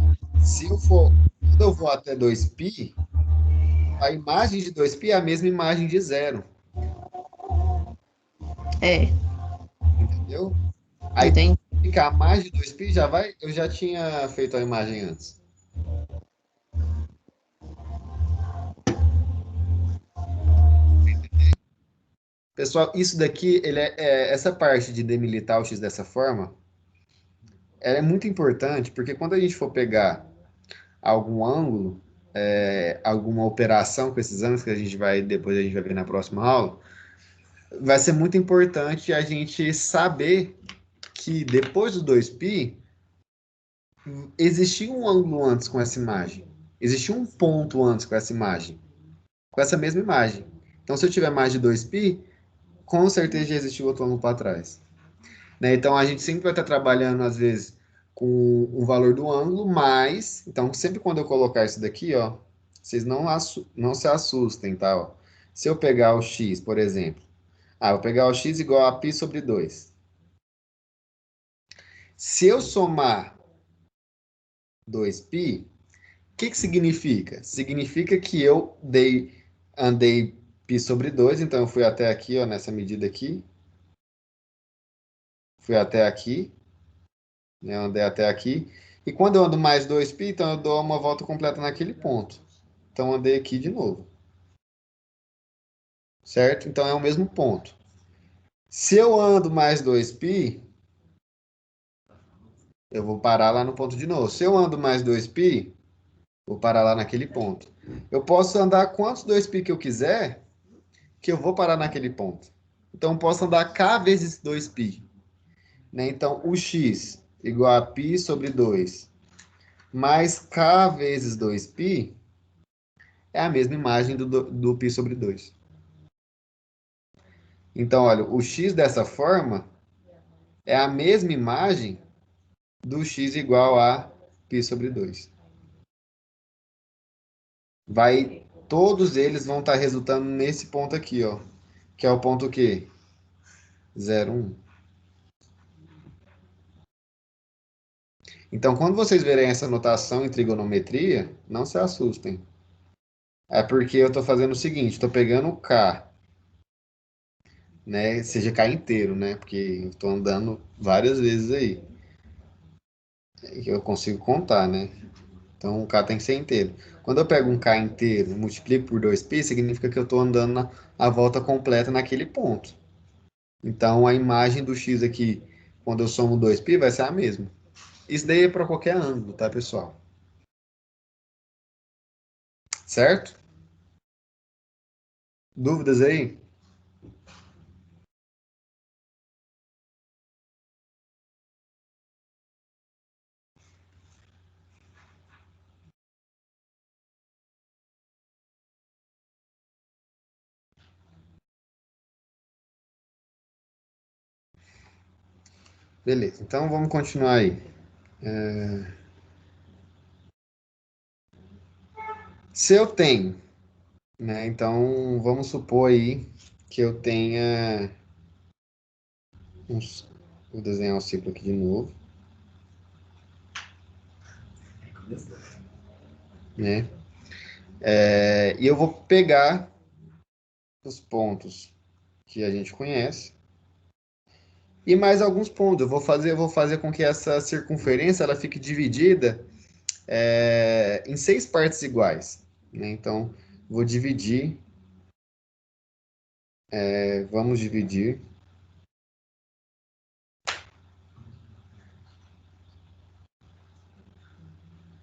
S1: quando eu vou até 2π, a imagem de 2π é a mesma imagem de 0. Entendeu? Aí
S7: Entendi.
S1: ficar mais de 2π já vai. Eu já tinha feito a imagem antes. Pessoal, isso daqui, essa parte de demilitar o x dessa forma, ela é muito importante, porque quando a gente for pegar algum ângulo, alguma operação com esses ângulos, que depois a gente vai ver na próxima aula, vai ser muito importante a gente saber que depois do 2π, existia um ângulo antes com essa imagem. Existia um ponto antes com essa imagem. Com essa mesma imagem. Então, se eu tiver mais de 2π, com certeza já existiu outro ângulo para trás. Né? Então, a gente sempre vai estar trabalhando, às vezes, com o valor do ângulo, mas... Então, sempre quando eu colocar isso daqui, ó, vocês não se assustem, tá? Ó. Se eu pegar o x, por exemplo, eu vou pegar o x igual a π sobre 2. Se eu somar 2π, o que significa? Significa que eu andei π sobre 2, então eu fui até aqui, ó, nessa medida aqui. Fui até aqui, né, andei até aqui. E quando eu ando mais 2π, então eu dou uma volta completa naquele ponto. Então andei aqui de novo. Certo? Então é o mesmo ponto. Se eu ando mais 2π, eu vou parar lá no ponto de novo. Se eu ando mais 2π, vou parar lá naquele ponto. Eu posso andar quantos 2π que eu quiser, que eu vou parar naquele ponto. Então, eu posso andar k vezes 2π. Né? Então, o x igual a π sobre 2 mais k vezes 2π é a mesma imagem do π sobre 2. Então, olha, o x dessa forma é a mesma imagem do x igual a π sobre 2. Todos eles vão estar resultando nesse ponto aqui, ó, que é o ponto o quê? 0, 1. Então, quando vocês verem essa notação em trigonometria, não se assustem. É porque eu estou fazendo o seguinte, estou pegando o K, né? Seja K inteiro, né? Porque eu estou andando várias vezes aí. Eu consigo contar, né? Então, o K tem que ser inteiro. Quando eu pego um K inteiro e multiplico por 2π, significa que eu estou andando a volta completa naquele ponto. Então, a imagem do X aqui, quando eu somo 2π, vai ser a mesma. Isso daí é para qualquer ângulo, tá, pessoal? Certo? Dúvidas aí? Beleza, então vamos continuar aí. Se eu tenho, né? Então vamos supor aí que eu tenha vou desenhar o ciclo aqui de novo, né? E eu vou pegar os pontos que a gente conhece e mais alguns pontos. Eu vou fazer com que essa circunferência ela fique dividida em 6 partes iguais, né? Então vou dividir, vamos dividir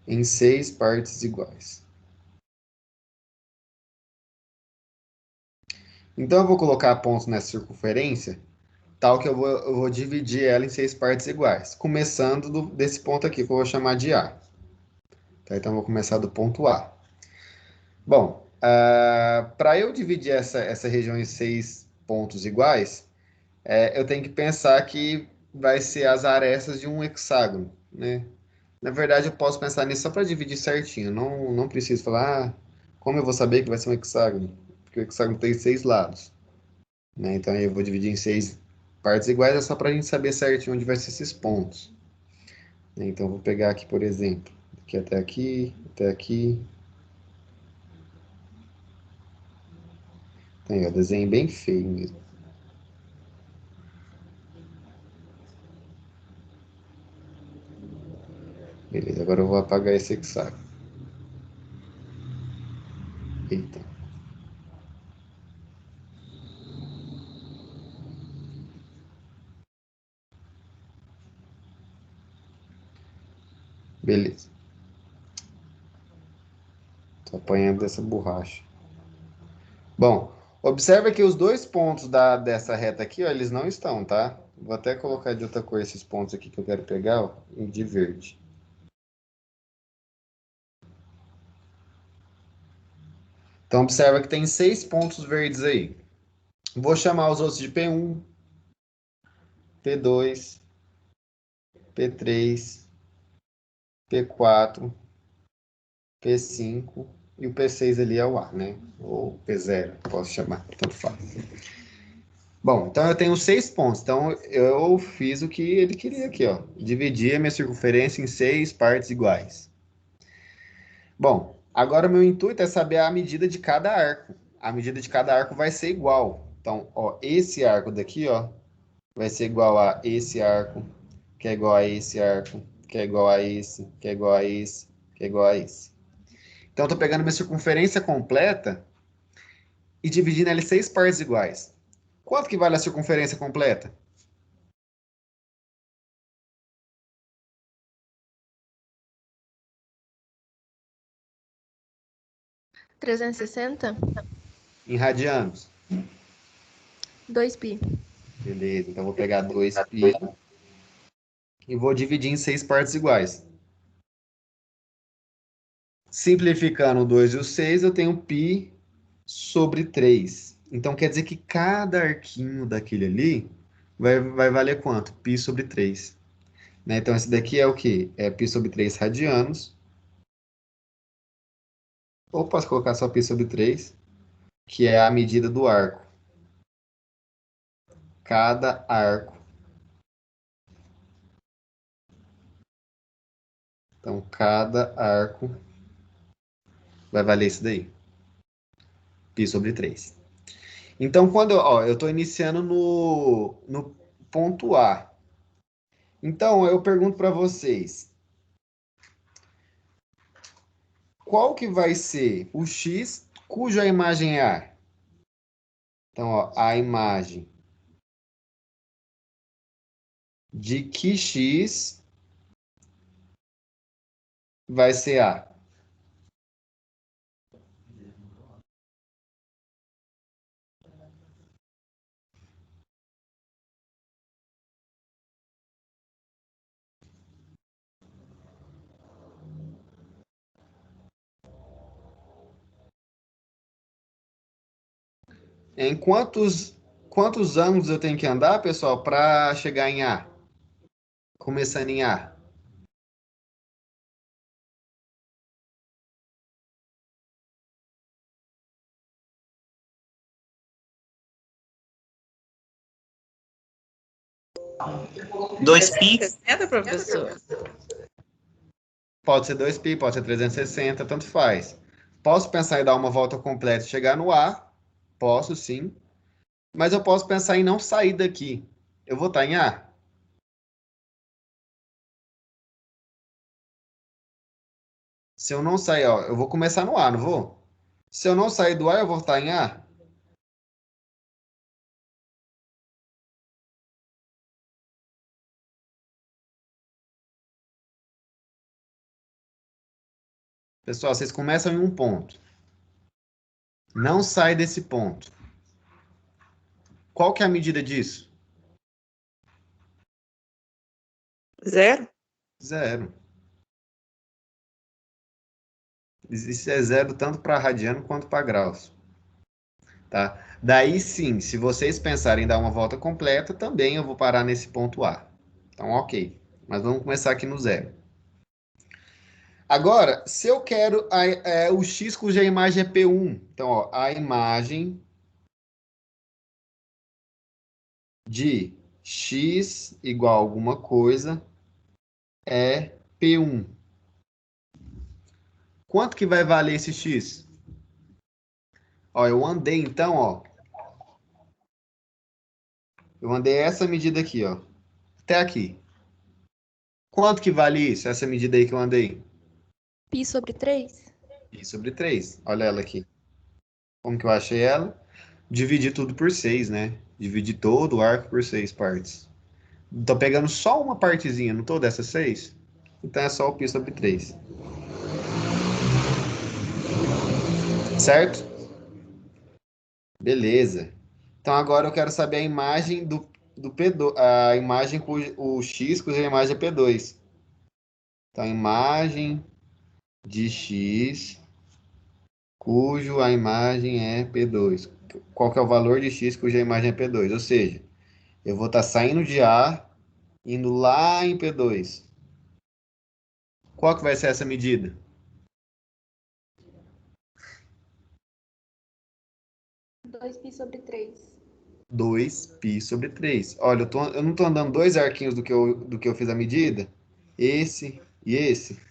S1: em 6 partes iguais. Então eu vou colocar pontos nessa circunferência tal que eu vou dividir ela em 6 partes iguais, começando desse ponto aqui, que eu vou chamar de A. Tá? Então, eu vou começar do ponto A. Bom, para eu dividir essa região em 6 pontos iguais, eu tenho que pensar que vai ser as arestas de um hexágono, né? Na verdade, eu posso pensar nisso só para dividir certinho. Não preciso falar, como eu vou saber que vai ser um hexágono? Porque o hexágono tem 6 lados. Né? Então, eu vou dividir em 6 partes iguais, é só para a gente saber certinho onde vai ser esses pontos. Então, eu vou pegar aqui, por exemplo, aqui até aqui, até aqui. Então, o desenho bem feio mesmo. Beleza, agora eu vou apagar esse hexágono. Eita. Beleza. Tô apanhando essa borracha. Bom, observa que os dois pontos dessa reta aqui, ó, eles não estão, tá? Vou até colocar de outra cor esses pontos aqui que eu quero pegar, ó, de verde. Então, observa que tem 6 pontos verdes aí. Vou chamar os outros de P1, P2, P3, P4, P5 e o P6 ali é o A, né? Ou P0, posso chamar, tanto faz. Bom, então eu tenho 6 pontos. Então eu fiz o que ele queria aqui, ó. Dividir a minha circunferência em 6 partes iguais. Bom, agora o meu intuito é saber a medida de cada arco. A medida de cada arco vai ser igual. Então, ó, esse arco daqui, ó, vai ser igual a esse arco, que é igual a esse arco, que é igual a esse, que é igual a esse, que é igual a esse. Então, eu tô pegando minha circunferência completa e dividindo ela em 6 partes iguais. Quanto que vale a circunferência completa?
S3: R$360?
S1: Em radianos.
S3: 2π.
S1: Beleza, então eu vou pegar 2π e vou dividir em 6 partes iguais. Simplificando o 2 e o 6, eu tenho π sobre 3. Então, quer dizer que cada arquinho daquele ali vai valer quanto? Π sobre 3. Né? Então, esse daqui é o quê? É π sobre 3 radianos. Ou posso colocar só π sobre 3, que é a medida do arco. Cada arco. Então, cada arco vai valer isso daí. Π sobre 3. Então, quando eu estou iniciando no ponto A. Então, eu pergunto para vocês, qual que vai ser o X cuja imagem é A? Então, ó, a imagem de que X vai ser A? Em quantos ângulos eu tenho que andar, pessoal, para chegar em A? Começando em A.
S5: Dois pi. 60, professor?
S1: Pode ser 2π, pode ser 360, tanto faz. Posso pensar em dar uma volta completa e chegar no A? Posso, sim. Mas eu posso pensar em não sair daqui. Eu vou estar em A? Se eu não sair, ó, eu vou começar no A, não vou? Se eu não sair do A, eu vou estar em A? Pessoal, vocês começam em um ponto. Não sai desse ponto. Qual que é a medida disso?
S5: Zero.
S1: Zero. Isso é zero tanto para radiano quanto para graus. Tá? Daí sim, se vocês pensarem em dar uma volta completa, também eu vou parar nesse ponto A. Então, ok. Mas vamos começar aqui no zero. Agora, se eu quero o X cuja imagem é P1, então, ó, a imagem de X igual a alguma coisa é P1. Quanto que vai valer esse X? Ó, eu andei então, ó. Eu andei essa medida aqui, ó. Até aqui. Quanto que vale isso, essa medida aí que eu andei?
S3: Π sobre 3?
S1: Pi sobre 3. Olha ela aqui. Como que eu achei ela? Dividi tudo por 6, né? Dividi todo o arco por 6 partes. Tô pegando só uma partezinha, não tô dessas 6? Então é só o π sobre 3. Certo? Beleza. Então agora eu quero saber a imagem do P2, a imagem com o x cuja imagem é P2. Então, a imagem de x cujo a imagem é P2. Qual que é o valor de x cuja imagem é P2? Ou seja, eu vou estar saindo de A, indo lá em P2. Qual que vai ser essa medida?
S3: Dois π sobre 3.
S1: 2π sobre 3. Olha, eu não estou andando dois arquinhos do que eu fiz a medida? Esse e esse.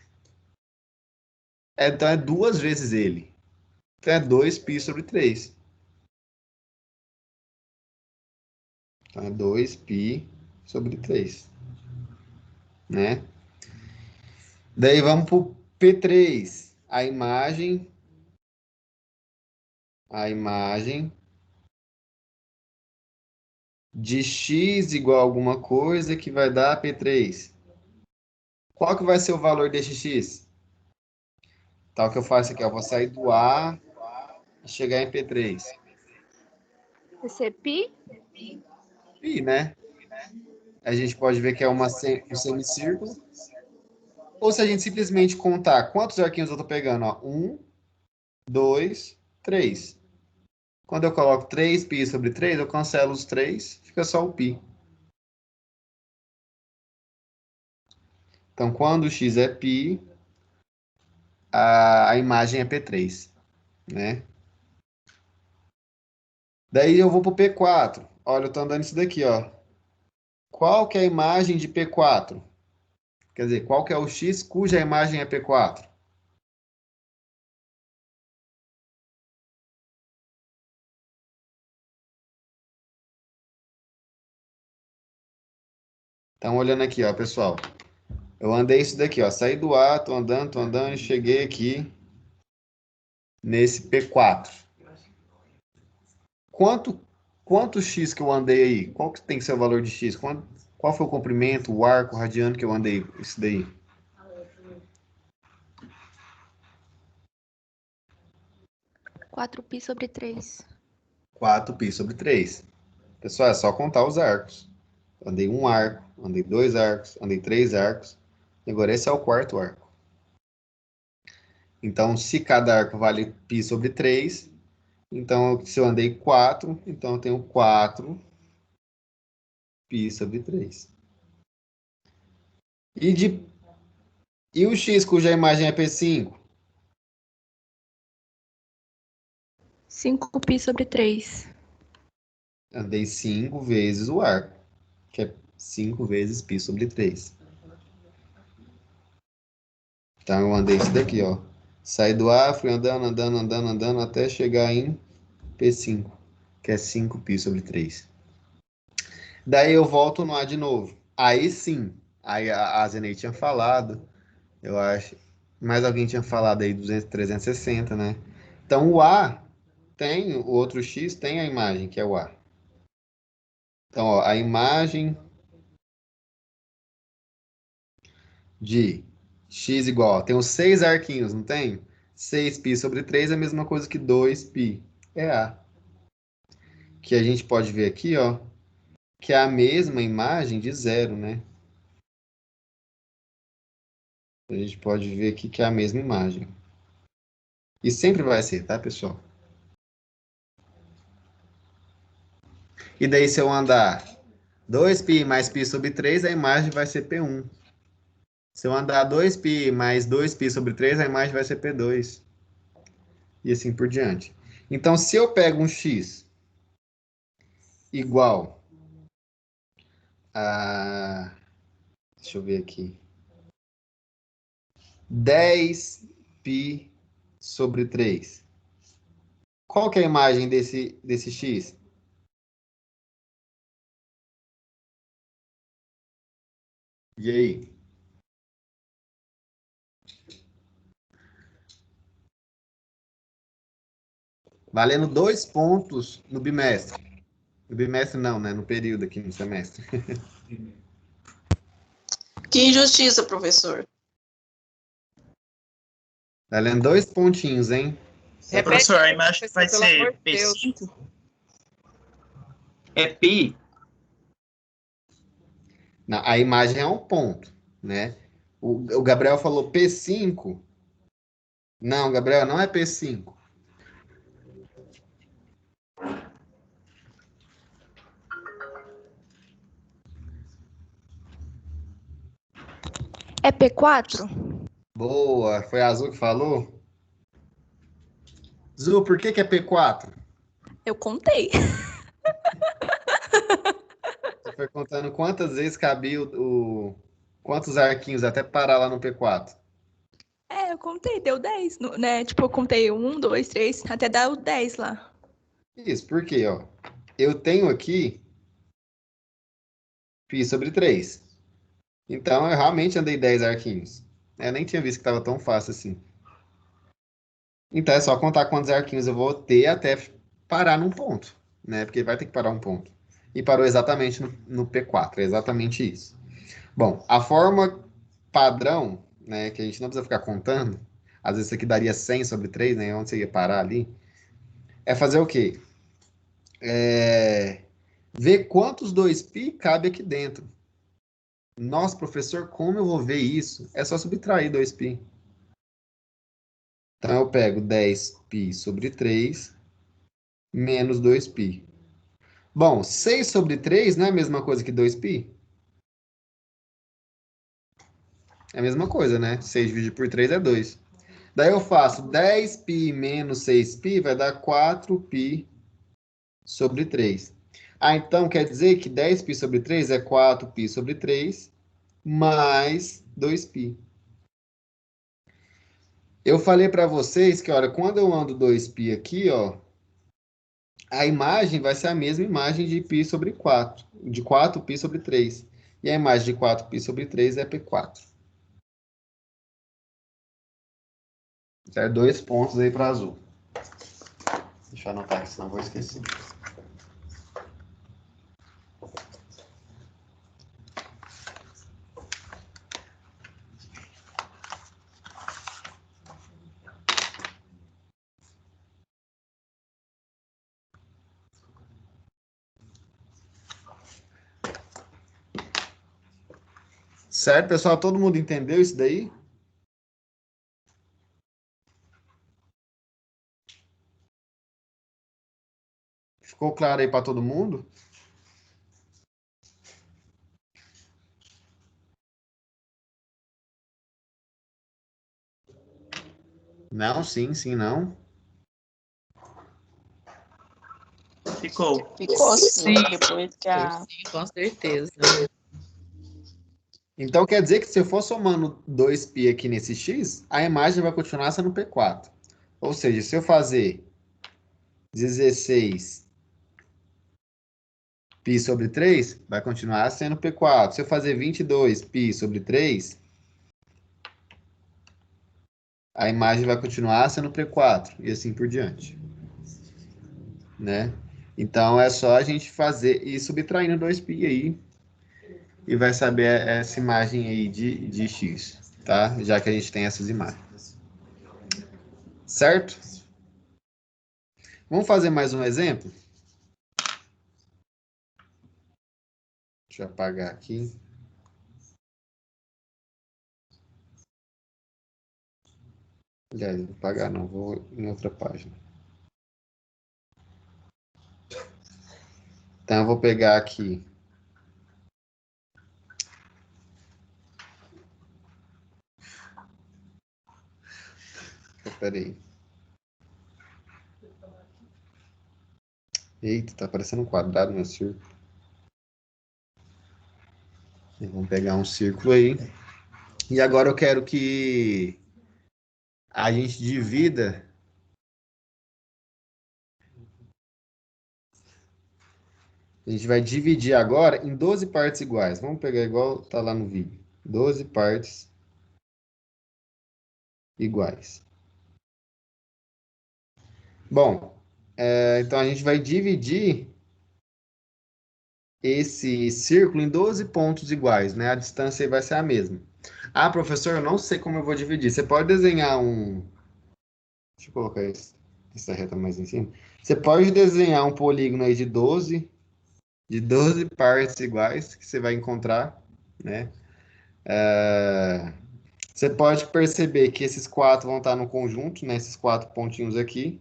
S1: Então é duas vezes ele. Então é 2π sobre 3. Então é 2π sobre 3. Né? Daí vamos para o P3. A imagem de x igual a alguma coisa que vai dar P3. Qual que vai ser o valor desse x? Então, o que eu faço aqui? Eu vou sair do A e chegar em P3.
S3: Vai ser π?
S1: Pi, né? A gente pode ver que é um semicírculo. Ou se a gente simplesmente contar quantos arquinhos eu estou pegando? Ó, 1, 2, 3. Quando eu coloco 3π sobre 3, eu cancelo os 3, fica só o π. Então, quando o x é π, a imagem é P3, né? Daí eu vou para o P4. Olha, eu estou andando isso daqui, ó. Qual que é a imagem de P4? Quer dizer, qual que é o x cuja imagem é P4? Então, olhando aqui, ó, pessoal. Eu andei isso daqui, ó. Saí do A, tô andando e cheguei aqui nesse P4. Quanto x que eu andei aí? Qual que tem que ser o valor de x? Qual foi o comprimento, o arco, o radiano que eu andei? Isso daí.
S3: Quatro π sobre 3.
S1: 4π sobre 3. Pessoal, é só contar os arcos. Andei um arco, andei dois arcos, andei três arcos. E agora esse é o quarto arco. Então, se cada arco vale π sobre 3, então se eu andei 4, então eu tenho 4π sobre 3. E o x cuja imagem é P5?
S3: 5π sobre 3.
S1: Andei 5 vezes o arco, que é 5 vezes π sobre 3. Então, eu andei isso daqui, ó. Saí do A, fui andando, até chegar em P5, que é 5π sobre 3. Daí eu volto no A de novo. Aí sim, aí a Zenei tinha falado, eu acho, mais alguém tinha falado aí 360, né? Então, o A tem, o outro X tem a imagem, que é o A. Então, ó, a imagem de x igual, ó, tem os 6 arquinhos, não tem? 6π sobre 3 é a mesma coisa que 2π. É A. Que a gente pode ver aqui, ó, que é a mesma imagem de 0, né? A gente pode ver aqui que é a mesma imagem. E sempre vai ser, tá, pessoal? E daí, se eu andar 2π mais π sobre 3, a imagem vai ser P1. Se eu andar 2π mais 2π sobre 3, a imagem vai ser P2. E assim por diante. Então, se eu pego um x igual a... Deixa eu ver aqui. 10π sobre 3. Qual que é a imagem desse x? E aí? Valendo 2 pontos no bimestre. No bimestre não, né? No período aqui, no semestre.
S7: Que injustiça, professor.
S1: Tá lendo 2 pontinhos, hein?
S5: Repete,
S8: Professor, a imagem vai
S5: pelo amor
S8: ser
S5: de Deus.
S8: P5? É pi?
S1: A imagem é um ponto, né? O Gabriel falou P5. Não, Gabriel, não é P5.
S3: É P4?
S1: Boa, foi a Azul que falou? Azul, por que é P4?
S3: Eu contei.
S1: Você foi contando quantas vezes cabia quantos arquinhos até parar lá no P4?
S3: Eu contei, deu 10, né? Tipo, eu contei 1, 2, 3, até dar o 10 lá.
S1: Isso, por quê, ó? Eu tenho aqui π sobre 3. Então, eu realmente andei 10 arquinhos. Eu nem tinha visto que estava tão fácil assim. Então, é só contar quantos arquinhos eu vou ter até parar num ponto, né? Porque vai ter que parar um ponto. E parou exatamente no P4, é exatamente isso. Bom, a forma padrão, né, que a gente não precisa ficar contando, às vezes isso aqui daria 100 sobre 3, né? Onde você ia parar ali? É fazer o quê? Ver quantos 2π cabe aqui dentro. Nossa, professor, como eu vou ver isso? É só subtrair 2π. Então, eu pego 10π sobre 3 menos 2π. Bom, 6 sobre 3 não é a mesma coisa que 2π? É a mesma coisa, né? 6 dividido por 3 é 2. Daí eu faço 10π menos 6π vai dar 4π sobre 3. Ah, então quer dizer que 10π sobre 3 é 4π sobre 3 mais 2π. Eu falei para vocês que, olha, quando eu ando 2π aqui, ó, a imagem vai ser a mesma imagem de π sobre 4, de 4π sobre 3. E a imagem de 4π sobre 3 é P4. Certo? 2 pontos aí para azul. Deixa eu anotar aqui, senão eu vou esquecer. Certo, pessoal? Todo mundo entendeu isso daí? Ficou claro aí para todo mundo? Não, sim, sim, não.
S8: Ficou.
S7: Ficou assim,
S5: Sim.
S7: depois que a...
S5: Sim, com certeza.
S1: Então quer dizer que se eu for somando 2π aqui nesse x, a imagem vai continuar sendo P4. Ou seja, se eu fazer 16π sobre 3, vai continuar sendo P4. Se eu fazer 22π sobre 3, a imagem vai continuar sendo P4. E assim por diante. Né? Então é só a gente fazer e subtraindo 2π aí. E vai saber essa imagem aí de x, tá? Já que a gente tem essas imagens. Certo? Vamos fazer mais um exemplo? Deixa eu apagar aqui. Aliás, não vou apagar não, vou em outra página. Então eu vou pegar aqui. Espera aí. Eita, tá parecendo um quadrado meu círculo. Vamos pegar um círculo aí. E agora eu quero que a gente divida. A gente vai dividir agora em 12 partes iguais. Vamos pegar igual tá lá no vídeo. 12 partes iguais. Bom, então a gente vai dividir esse círculo em 12 pontos iguais, né? A distância vai ser a mesma. Ah, professor, eu não sei como eu vou dividir. Você pode desenhar Deixa eu colocar essa reta mais em cima. Você pode desenhar um polígono aí de 12 partes iguais que você vai encontrar, né? Você pode perceber que esses 4 vão estar no conjunto, né? Esses 4 pontinhos aqui,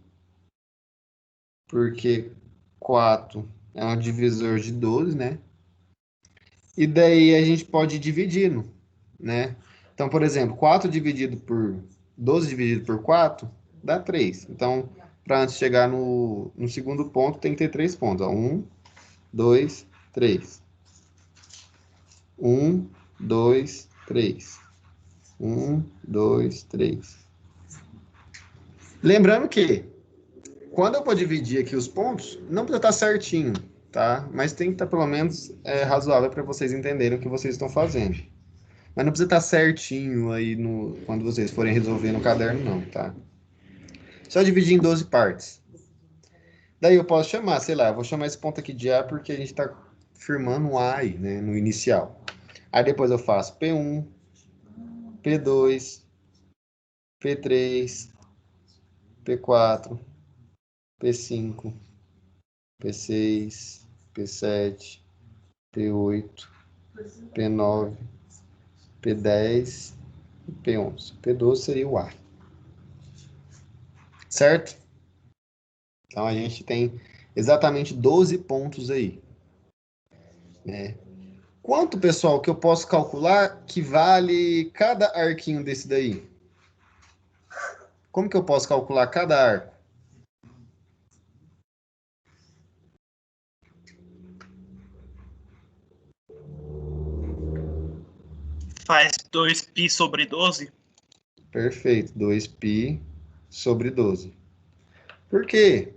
S1: porque 4 é um divisor de 12, né? E daí a gente pode ir dividindo, né? Então, por exemplo, 12 dividido por 4 dá 3. Então, para antes chegar no segundo ponto, tem que ter 3 pontos. Ó. 1, 2, 3. 1, 2, 3. 1, 2, 3. Lembrando que, quando eu vou dividir aqui os pontos, não precisa estar certinho, tá? Mas tem que estar pelo menos razoável para vocês entenderem o que vocês estão fazendo. Mas não precisa estar certinho aí quando vocês forem resolver no caderno, não, tá? Só dividir em 12 partes. Daí eu posso chamar, sei lá, eu vou chamar esse ponto aqui de A porque a gente está firmando um A aí, né, no inicial. Aí depois eu faço P1, P2, P3, P4, P5, P6, P7, P8, P9, P10 e P11. P12 seria o A. Certo? Então a gente tem exatamente 12 pontos aí. Né? Quanto, pessoal, que eu posso calcular que vale cada arquinho desse daí? Como que eu posso calcular cada arco?
S8: Faz 2π sobre 12.
S1: Perfeito, 2π sobre 12. Por quê?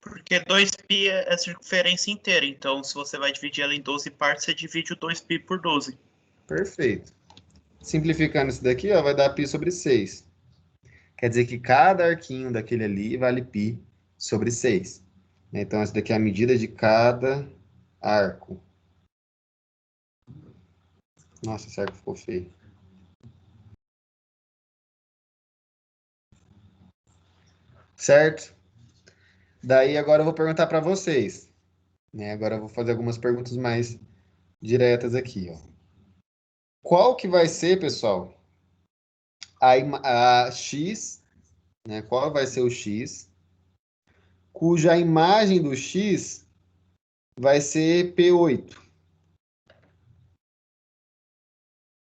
S8: Porque 2π é a circunferência inteira. Então, se você vai dividir ela em 12 partes, você divide o 2π por 12.
S1: Perfeito. Simplificando isso daqui, ó, vai dar π sobre 6. Quer dizer que cada arquinho daquele ali vale π sobre 6. Então, essa daqui é a medida de cada arco. Nossa, esse arco ficou feio. Certo? Daí, agora eu vou perguntar para vocês. Né? Agora eu vou fazer algumas perguntas mais diretas aqui. Ó. Qual que vai ser, pessoal, a x, né? Qual vai ser o x, cuja imagem do x vai ser P8?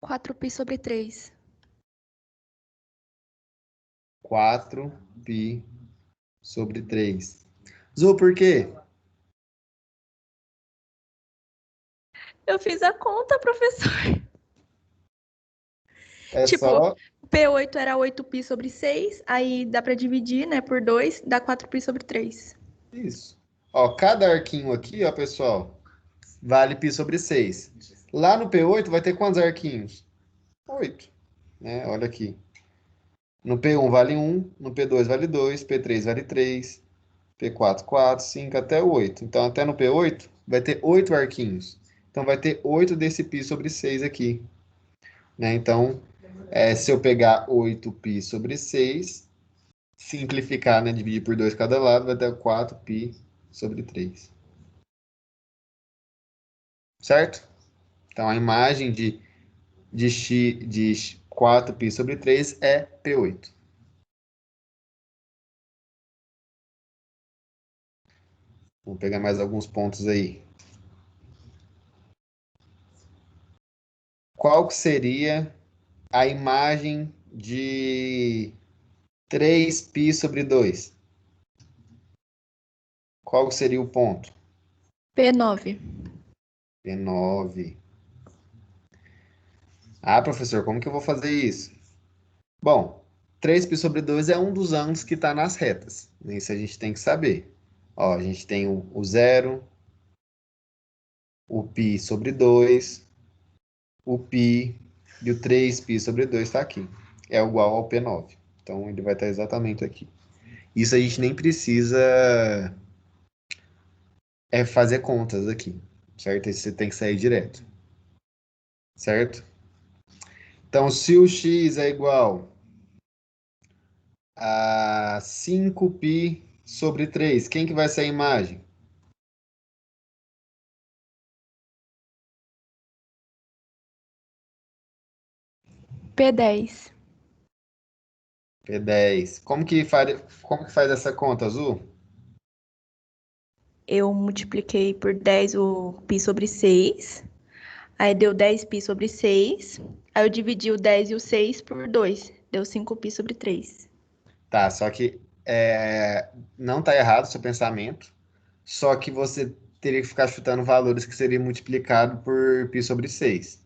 S3: 4π sobre 3.
S1: 4π sobre 3. Zu, por quê?
S3: Eu fiz a conta, professor.
S1: É
S3: Tipo,
S1: só...
S3: P8 era 8π sobre 6, aí dá para dividir, né, por 2, dá 4π sobre 3.
S1: Isso. Ó, cada arquinho aqui, ó, pessoal, vale π sobre 6. Lá no P8 vai ter quantos arquinhos? 8. Né? Olha aqui. No P1 vale 1, no P2 vale 2, P3 vale 3, P4, 4, 5 até 8. Então, até no P8 vai ter 8 arquinhos. Então, vai ter 8 desse π sobre 6 aqui. Né? Então, se eu pegar 8π sobre 6, simplificar, né? Dividir por 2 cada lado, vai dar 4π sobre 3. Certo? Então, a imagem de 4π sobre 3 é P8. Vou pegar mais alguns pontos aí. Qual que seria a imagem de 3π sobre 2? Qual que seria o ponto?
S3: P9.
S1: P9. Ah, professor, como que eu vou fazer isso? Bom, 3π sobre 2 é um dos ângulos que está nas retas. Isso a gente tem que saber. Ó, a gente tem o 0, o π sobre 2, o π e o 3π sobre 2 está aqui. É igual ao P9. Então, ele vai estar exatamente aqui. Isso a gente nem precisa fazer contas aqui, certo? Isso você tem que sair direto. Certo? Então, se o x é igual a 5π sobre 3, quem que vai ser a imagem?
S3: P10.
S1: P10. Como que faz essa conta, Azul?
S3: Eu multipliquei por 10 o π sobre 6. Aí deu 10π sobre 6. Aí eu dividi o 10 e o 6 por 2. Deu 5π sobre 3.
S1: Tá, só que não tá errado o seu pensamento, só que você teria que ficar chutando valores que seriam multiplicado por π sobre 6.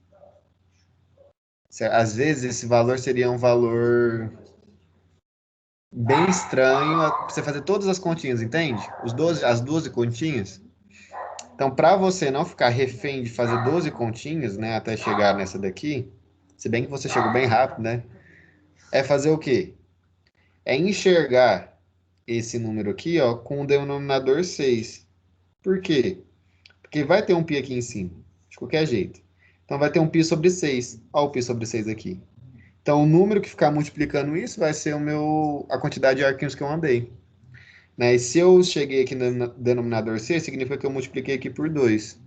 S1: Às vezes esse valor seria um valor bem estranho para você fazer todas as continhas, entende? As 12 continhas. Então, para você não ficar refém de fazer 12 continhas, né, até chegar nessa daqui, se bem que você chegou bem rápido, né? É fazer o quê? É enxergar esse número aqui, ó, com o denominador 6. Por quê? Porque vai ter um π aqui em cima, de qualquer jeito. Então, vai ter um π sobre 6. Olha o π sobre 6 aqui. Então, o número que ficar multiplicando isso vai ser a quantidade de arquinhos que eu andei. Né? E se eu cheguei aqui no denominador 6, significa que eu multipliquei aqui por 2.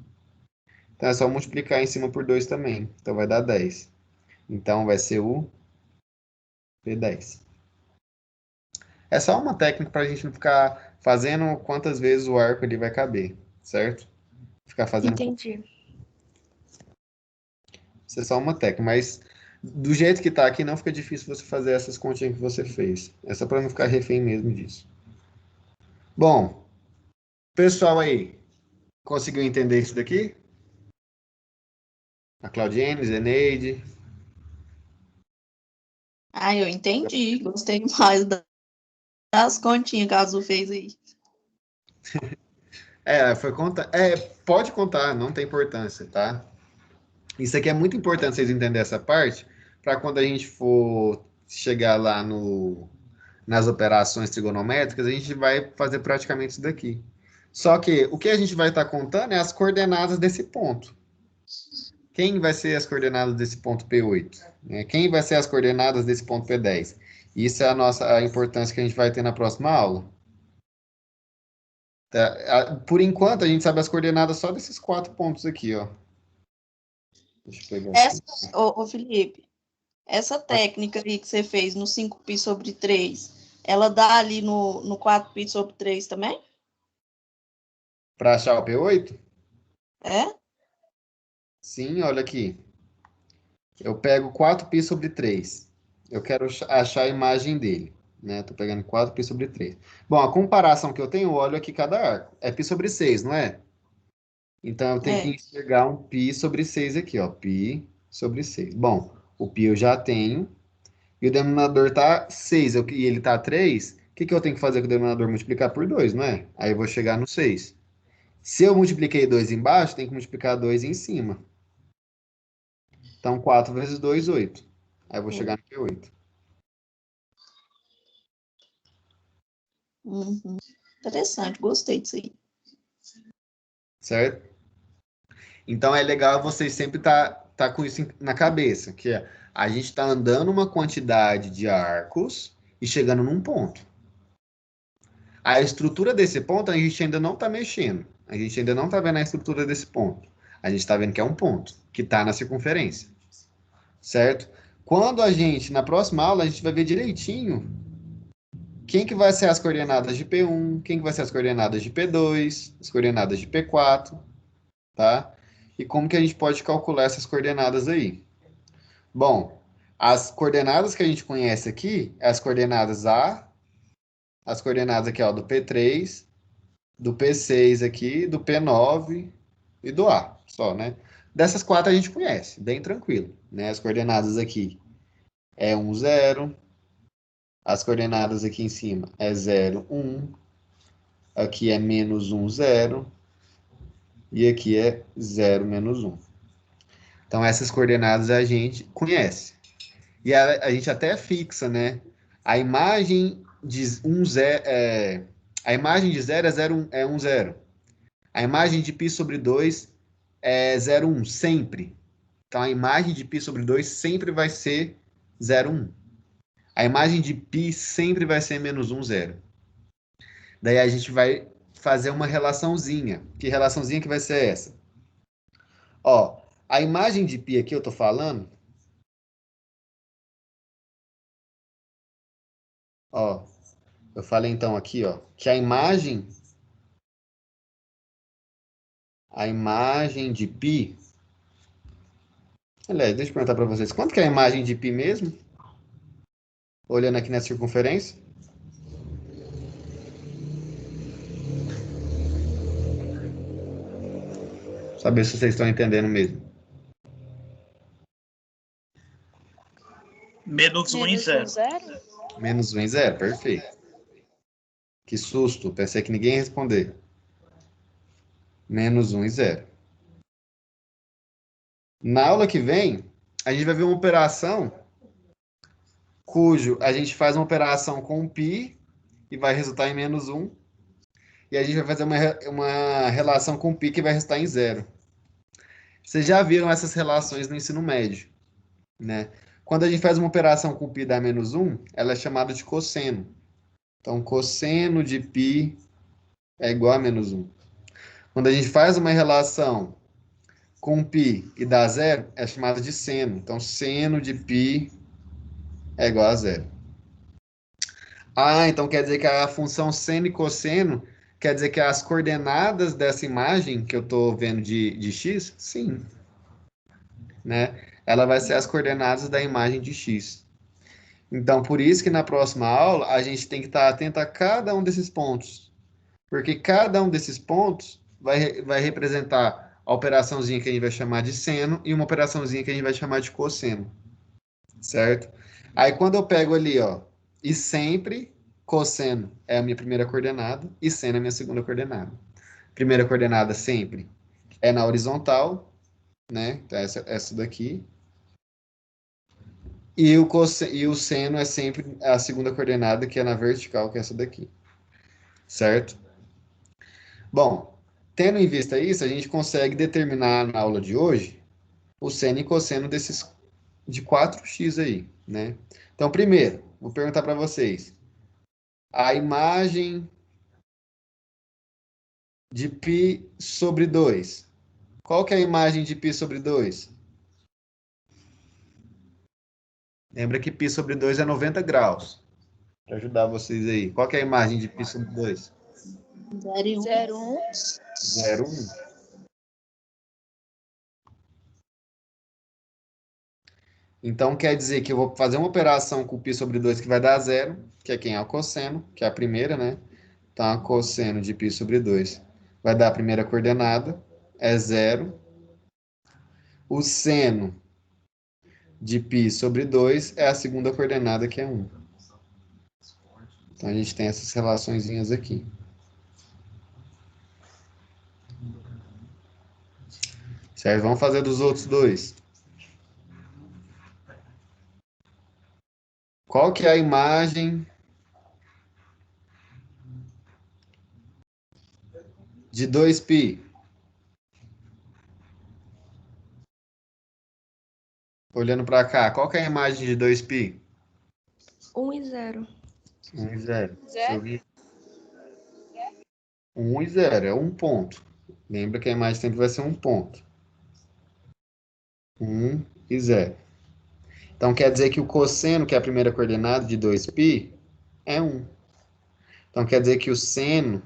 S1: Então, é só multiplicar em cima por 2 também. Então, vai dar 10. Então, vai ser o P10. É só uma técnica para a gente não ficar fazendo quantas vezes o arco ali vai caber, certo? Ficar fazendo.
S3: Entendi.
S1: Isso é só uma técnica, mas do jeito que tá aqui, não fica difícil você fazer essas continhas que você fez. É só para não ficar refém mesmo disso. Bom, pessoal aí, conseguiu entender isso daqui? A Claudiene, Zeneide.
S7: Ah, eu entendi. Gostei mais das continhas que a Azul fez aí.
S1: Foi contar. Pode contar, não tem importância, tá? Isso aqui é muito importante vocês entenderem essa parte, para quando a gente for chegar lá nas operações trigonométricas, a gente vai fazer praticamente isso daqui. Só que o que a gente vai estar contando é as coordenadas desse ponto. Quem vai ser as coordenadas desse ponto P8? Né? Quem vai ser as coordenadas desse ponto P10? Isso é a importância que a gente vai ter na próxima aula. Tá? Por enquanto, a gente sabe as coordenadas só desses 4 pontos aqui, ó. Deixa eu pegar aqui.
S7: Ô, Felipe, essa técnica aí que você fez no 5π sobre 3, ela dá ali no 4π sobre 3 também?
S1: Para achar o P8?
S7: É?
S1: Sim, olha aqui. Eu pego 4π sobre 3. Eu quero achar a imagem dele. Né? Estou pegando 4π sobre 3. Bom, a comparação que eu tenho, olho aqui cada arco. É π sobre 6, não é? Então, eu tenho que enxergar um π sobre 6 aqui, ó. Π sobre 6. Bom, o π eu já tenho. E o denominador está 6 e ele está 3. O que eu tenho que fazer com o denominador? Multiplicar por 2, não é? Aí eu vou chegar no 6. Se eu multipliquei 2 embaixo, tem que multiplicar 2 em cima. Então, 4 vezes 2, 8. Aí eu vou chegar no P8.
S7: Uhum. Interessante, gostei disso aí.
S1: Certo? Então, é legal vocês sempre tá com isso na cabeça, que a gente está andando uma quantidade de arcos e chegando num ponto. A estrutura desse ponto, a gente ainda não está mexendo. A gente ainda não está vendo a estrutura desse ponto. A gente está vendo que é um ponto, que está na circunferência. Certo? Quando na próxima aula, a gente vai ver direitinho quem que vai ser as coordenadas de P1, quem que vai ser as coordenadas de P2, as coordenadas de P4, tá? E como que a gente pode calcular essas coordenadas aí. Bom, as coordenadas que a gente conhece aqui, é as coordenadas A, as coordenadas aqui, ó, do P3, do P6 aqui, do P9 e do A, só, né? Dessas 4 a gente conhece, bem tranquilo, né? As coordenadas aqui é 1, 0. As coordenadas aqui em cima é 0, 1. Aqui é menos 1, 0. E aqui é 0, menos 1. Então, essas coordenadas a gente conhece. E a gente até fixa, né? A imagem de 1, 0, a imagem de 0 é 1, 0. A imagem de π sobre 2 é 0, 1, sempre. Então, a imagem de π sobre 2 sempre vai ser 0, 1. A imagem de π sempre vai ser menos 1, 0. Daí a gente vai fazer uma relaçãozinha. Que relaçãozinha que vai ser essa? Ó, a imagem de π aqui eu tô falando, ó, eu falei então aqui, ó, que a imagem de π, aliás, deixa eu perguntar para vocês, quanto que é a imagem de π mesmo? Olhando aqui na circunferência. Saber se vocês estão entendendo mesmo.
S8: Menos 1 e 0.
S1: Menos 1 e 0, perfeito. Que susto, pensei que ninguém ia responder. Menos 1 e 0. Na aula que vem, a gente vai ver uma operação cujo a gente faz uma operação com π e vai resultar em menos 1. E a gente vai fazer uma relação com π que vai resultar em 0. Vocês já viram essas relações no ensino médio, né? Quando a gente faz uma operação com π dá menos 1, ela é chamada de cosseno. Então, cosseno de π é igual a menos 1. Quando a gente faz uma relação com π e dá 0, é chamada de seno. Então, seno de π é igual a 0. Ah, então quer dizer que a função seno e cosseno quer dizer que as coordenadas dessa imagem que eu estou vendo de x? Sim. Né? Ela vai ser as coordenadas da imagem de x. Então, por isso que na próxima aula, a gente tem que estar atento a cada um desses pontos. Porque cada um desses pontos vai representar a operaçãozinha que a gente vai chamar de seno e uma operaçãozinha que a gente vai chamar de cosseno. Certo? Aí, quando eu pego ali, ó, e sempre cosseno é a minha primeira coordenada e seno é a minha segunda coordenada. Primeira coordenada sempre é na horizontal, né? Então, essa daqui. E o seno é sempre a segunda coordenada, que é na vertical, que é essa daqui. Certo? Bom, tendo em vista isso, a gente consegue determinar na aula de hoje o seno e cosseno de 4x aí, né? Então, primeiro, vou perguntar para vocês. A imagem de π sobre 2. Qual que é a imagem de π sobre 2? Lembra que π sobre 2 é 90 graus. Para ajudar vocês aí. Qual que é a imagem de π sobre 2?
S7: 0 e 1.
S3: 0, 1.
S1: 0, 1. Então, quer dizer que eu vou fazer uma operação com π sobre 2 que vai dar 0, que é quem é o cosseno, que é a primeira, né? Então, a cosseno de π sobre 2 vai dar a primeira coordenada, é 0. O seno de π sobre 2 é a segunda coordenada, que é 1. Então, a gente tem essas relaçõezinhas aqui. Certo? Vamos fazer dos outros dois. Qual que é a imagem de 2π? Olhando para cá, qual que é a imagem de 2π?
S3: 1 e 0.
S1: 1 e 0. 1 e 0, é um ponto. Lembra que a imagem sempre vai ser um ponto. 1 e 0. Então, quer dizer que o cosseno, que é a primeira coordenada de 2π, é 1. Então, quer dizer que o seno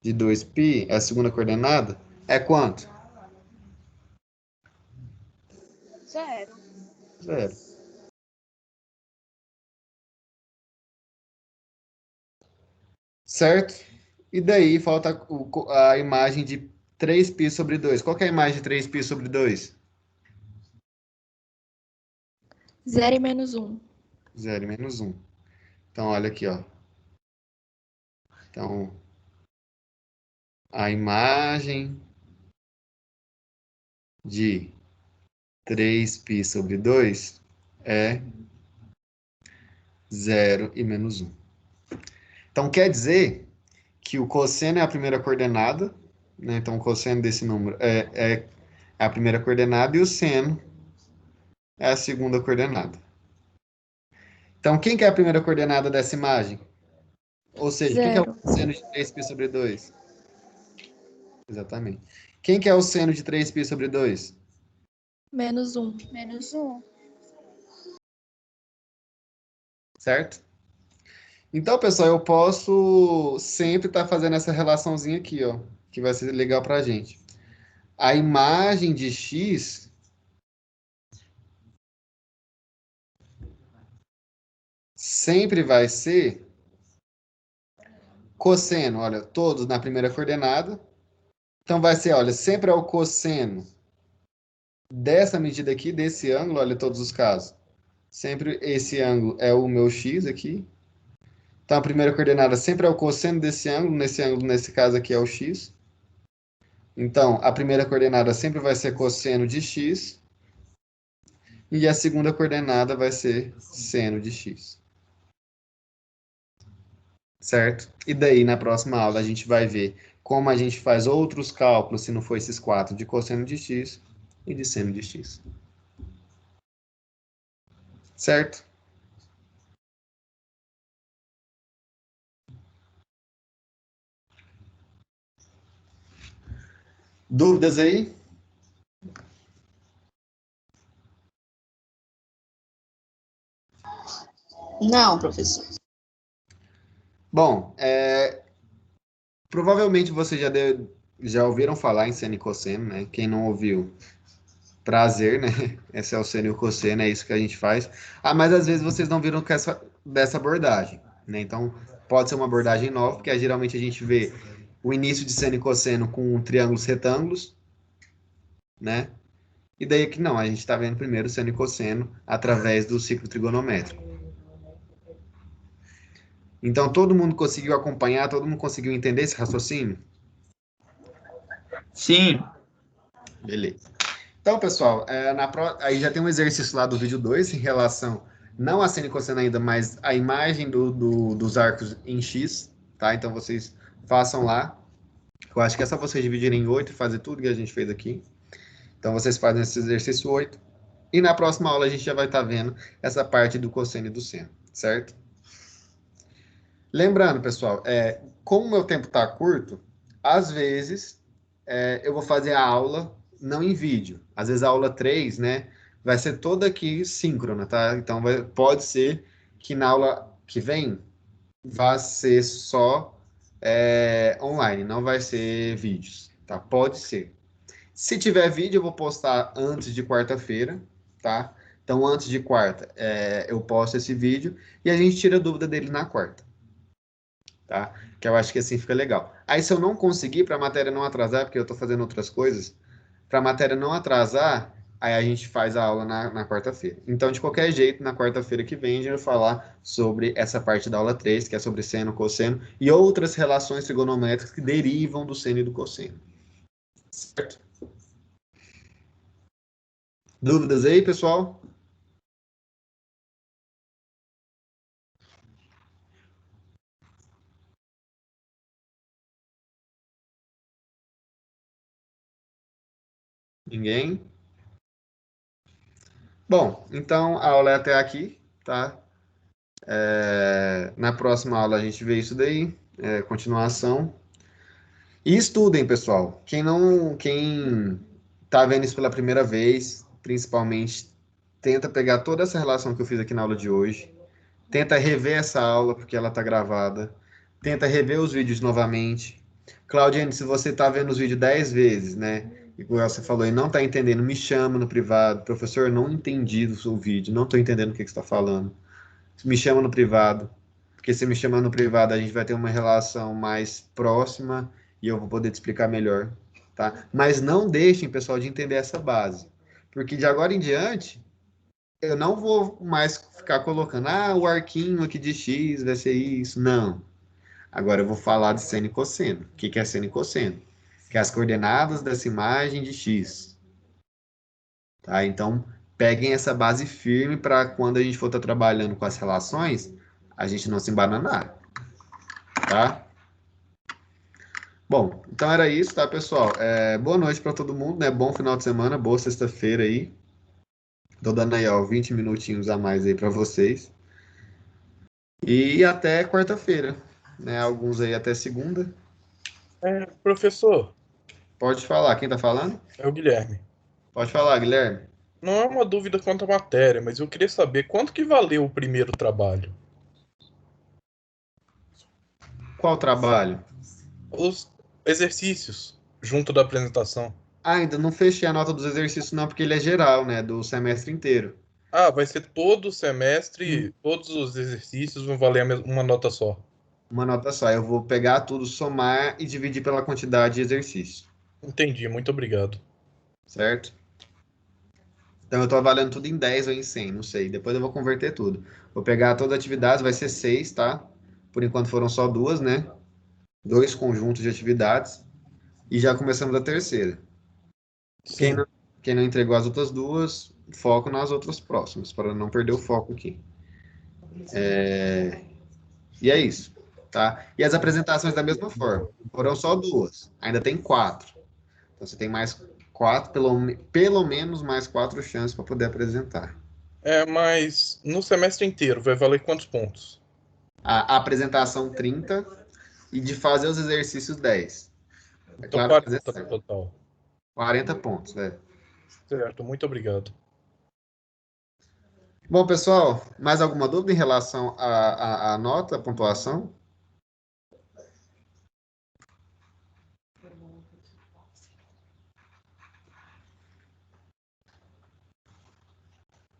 S1: de 2π, é a segunda coordenada, é quanto?
S3: 0.
S1: 0. Certo? E daí falta a imagem de 3π sobre 2. Qual que é a imagem de 3π sobre 2?
S3: 0 e menos 1.
S1: 0 e menos 1. Então, olha aqui, ó. Então, a imagem de 3π sobre 2 é 0 e menos 1. Então, quer dizer que o cosseno é a primeira coordenada, né? Então, o cosseno desse número é a primeira coordenada e o seno é a segunda coordenada. Então, quem que é a primeira coordenada dessa imagem? Ou seja, quem que é o
S3: 0.
S1: seno de 3π sobre 2? Exatamente. Quem que é o seno de 3π sobre 2?
S3: Menos 1.
S9: Menos 1.
S1: Certo? Então, pessoal, eu posso sempre estar fazendo essa relaçãozinha aqui, ó, que vai ser legal pra gente. A imagem de x sempre vai ser cosseno, olha, todos na primeira coordenada. Então, vai ser, olha, sempre é o cosseno dessa medida aqui, desse ângulo, olha, todos os casos. Sempre esse ângulo é o meu x aqui. Então, a primeira coordenada sempre é o cosseno desse ângulo, nesse caso aqui, é o x. Então, a primeira coordenada sempre vai ser cosseno de x. E a segunda coordenada vai ser seno de x. Certo? E daí, na próxima aula, a gente vai ver como a gente faz outros cálculos, se não for esses 4, de cosseno de x e de seno de x. Certo? Dúvidas aí?
S7: Não, professor.
S1: Bom, provavelmente vocês já ouviram falar em seno e cosseno, né? Quem não ouviu, prazer, né? Esse é o seno e o cosseno, é isso que a gente faz. Ah, mas às vezes vocês não viram dessa abordagem, né? Então, pode ser uma abordagem nova, porque geralmente a gente vê o início de seno e cosseno com triângulos retângulos, né? E daí que não, a gente está vendo primeiro seno e cosseno através do ciclo trigonométrico. Então, todo mundo conseguiu acompanhar, todo mundo conseguiu entender esse raciocínio?
S8: Sim.
S1: Beleza. Então, pessoal, aí já tem um exercício lá do vídeo 2 em relação, não a seno e cosseno ainda, mas a imagem dos arcos em X, tá? Então, vocês façam lá. Eu acho que é só vocês dividirem em 8 e fazer tudo que a gente fez aqui. Então, vocês fazem esse exercício 8. E na próxima aula a gente já vai estar vendo essa parte do cosseno e do seno, certo? Lembrando, pessoal, como o meu tempo está curto, às vezes eu vou fazer a aula não em vídeo. Às vezes a aula 3, né, vai ser toda aqui síncrona, tá? Então pode ser que na aula que vem vá ser só online, não vai ser vídeos, tá? Pode ser. Se tiver vídeo, eu vou postar antes de quarta-feira, tá? Então, antes de quarta, eu posto esse vídeo e a gente tira a dúvida dele na quarta, tá? Que eu acho que assim fica legal. Aí, se eu não conseguir, para a matéria não atrasar, porque eu estou fazendo outras coisas, para a matéria não atrasar, aí a gente faz a aula na quarta-feira. Então, de qualquer jeito, na quarta-feira que vem, a gente vai falar sobre essa parte da aula 3, que é sobre seno, cosseno, e outras relações trigonométricas que derivam do seno e do cosseno. Certo? Dúvidas aí, pessoal? Ninguém? Bom, então a aula é até aqui, tá? Na próxima aula a gente vê isso daí, continuação. E estudem, pessoal. Quem tá vendo isso pela primeira vez, principalmente, tenta pegar toda essa relação que eu fiz aqui na aula de hoje, tenta rever essa aula, porque ela tá gravada, tenta rever os vídeos novamente. Claudiane, se você tá vendo os vídeos 10 vezes, né? Igual você falou e não tá entendendo, me chama no privado. Professor, não entendi do seu vídeo, não tô entendendo o que você está falando. Me chama no privado, porque se me chamar no privado, a gente vai ter uma relação mais próxima e eu vou poder te explicar melhor, tá? Mas não deixem, pessoal, de entender essa base, porque de agora em diante, eu não vou mais ficar colocando, o arquinho aqui de x vai ser isso. Não. Agora eu vou falar de seno e cosseno. O que é seno e cosseno? Que é as coordenadas dessa imagem de x. Tá? Então, peguem essa base firme para quando a gente for estar trabalhando com as relações, a gente não se embananar. Tá? Bom, então era isso, tá, pessoal? Boa noite para todo mundo, né? Bom final de semana, boa sexta-feira aí. Tô dando aí, ó, 20 minutinhos a mais aí para vocês. E até quarta-feira, né? Alguns aí até segunda.
S9: Professor,
S1: Pode falar, quem tá falando?
S9: é o Guilherme.
S1: Pode falar, Guilherme.
S9: Não é uma dúvida quanto à matéria, mas eu queria saber quanto que valeu o primeiro trabalho?
S1: Qual trabalho?
S9: Os exercícios junto da apresentação.
S1: Ainda não fechei a nota dos exercícios não, porque ele é geral, né? Do semestre inteiro.
S9: Ah, vai ser todo o semestre, todos os exercícios vão valer uma nota só.
S1: Uma nota só. Eu vou pegar tudo, somar e dividir pela quantidade de exercício.
S9: Entendi, muito obrigado.
S1: Certo? Então eu tô avaliando tudo em 10 ou em 100, não sei. Depois eu vou converter tudo. Vou pegar todas as atividades, vai ser 6, tá? Por enquanto foram só 2, né? 2 conjuntos de atividades. E já começamos a terceira.
S9: Sim.
S1: Quem não entregou as outras 2, foco nas outras próximas, para não perder o foco aqui. E é isso, tá? E as apresentações da mesma forma. Foram só 2, ainda tem 4. Então você tem mais 4, pelo menos mais 4 chances para poder apresentar.
S9: Mas no semestre inteiro vai valer quantos pontos?
S1: A apresentação 30 e de fazer os exercícios 10.
S9: Então,
S1: claro,
S9: 40 no total.
S1: 40 pontos, né?
S9: Certo, muito obrigado.
S1: Bom, pessoal, mais alguma dúvida em relação à nota, à pontuação?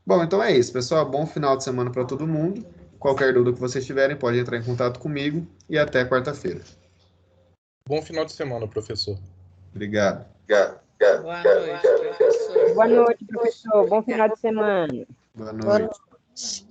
S1: Bom, então é isso, pessoal. Bom final de semana para todo mundo. Qualquer dúvida que vocês tiverem, pode entrar em contato comigo e até quarta-feira.
S9: Bom final de semana, professor.
S1: Obrigado.
S5: Boa noite, professor.
S4: Boa noite, professor. Bom final de semana.
S1: Boa noite.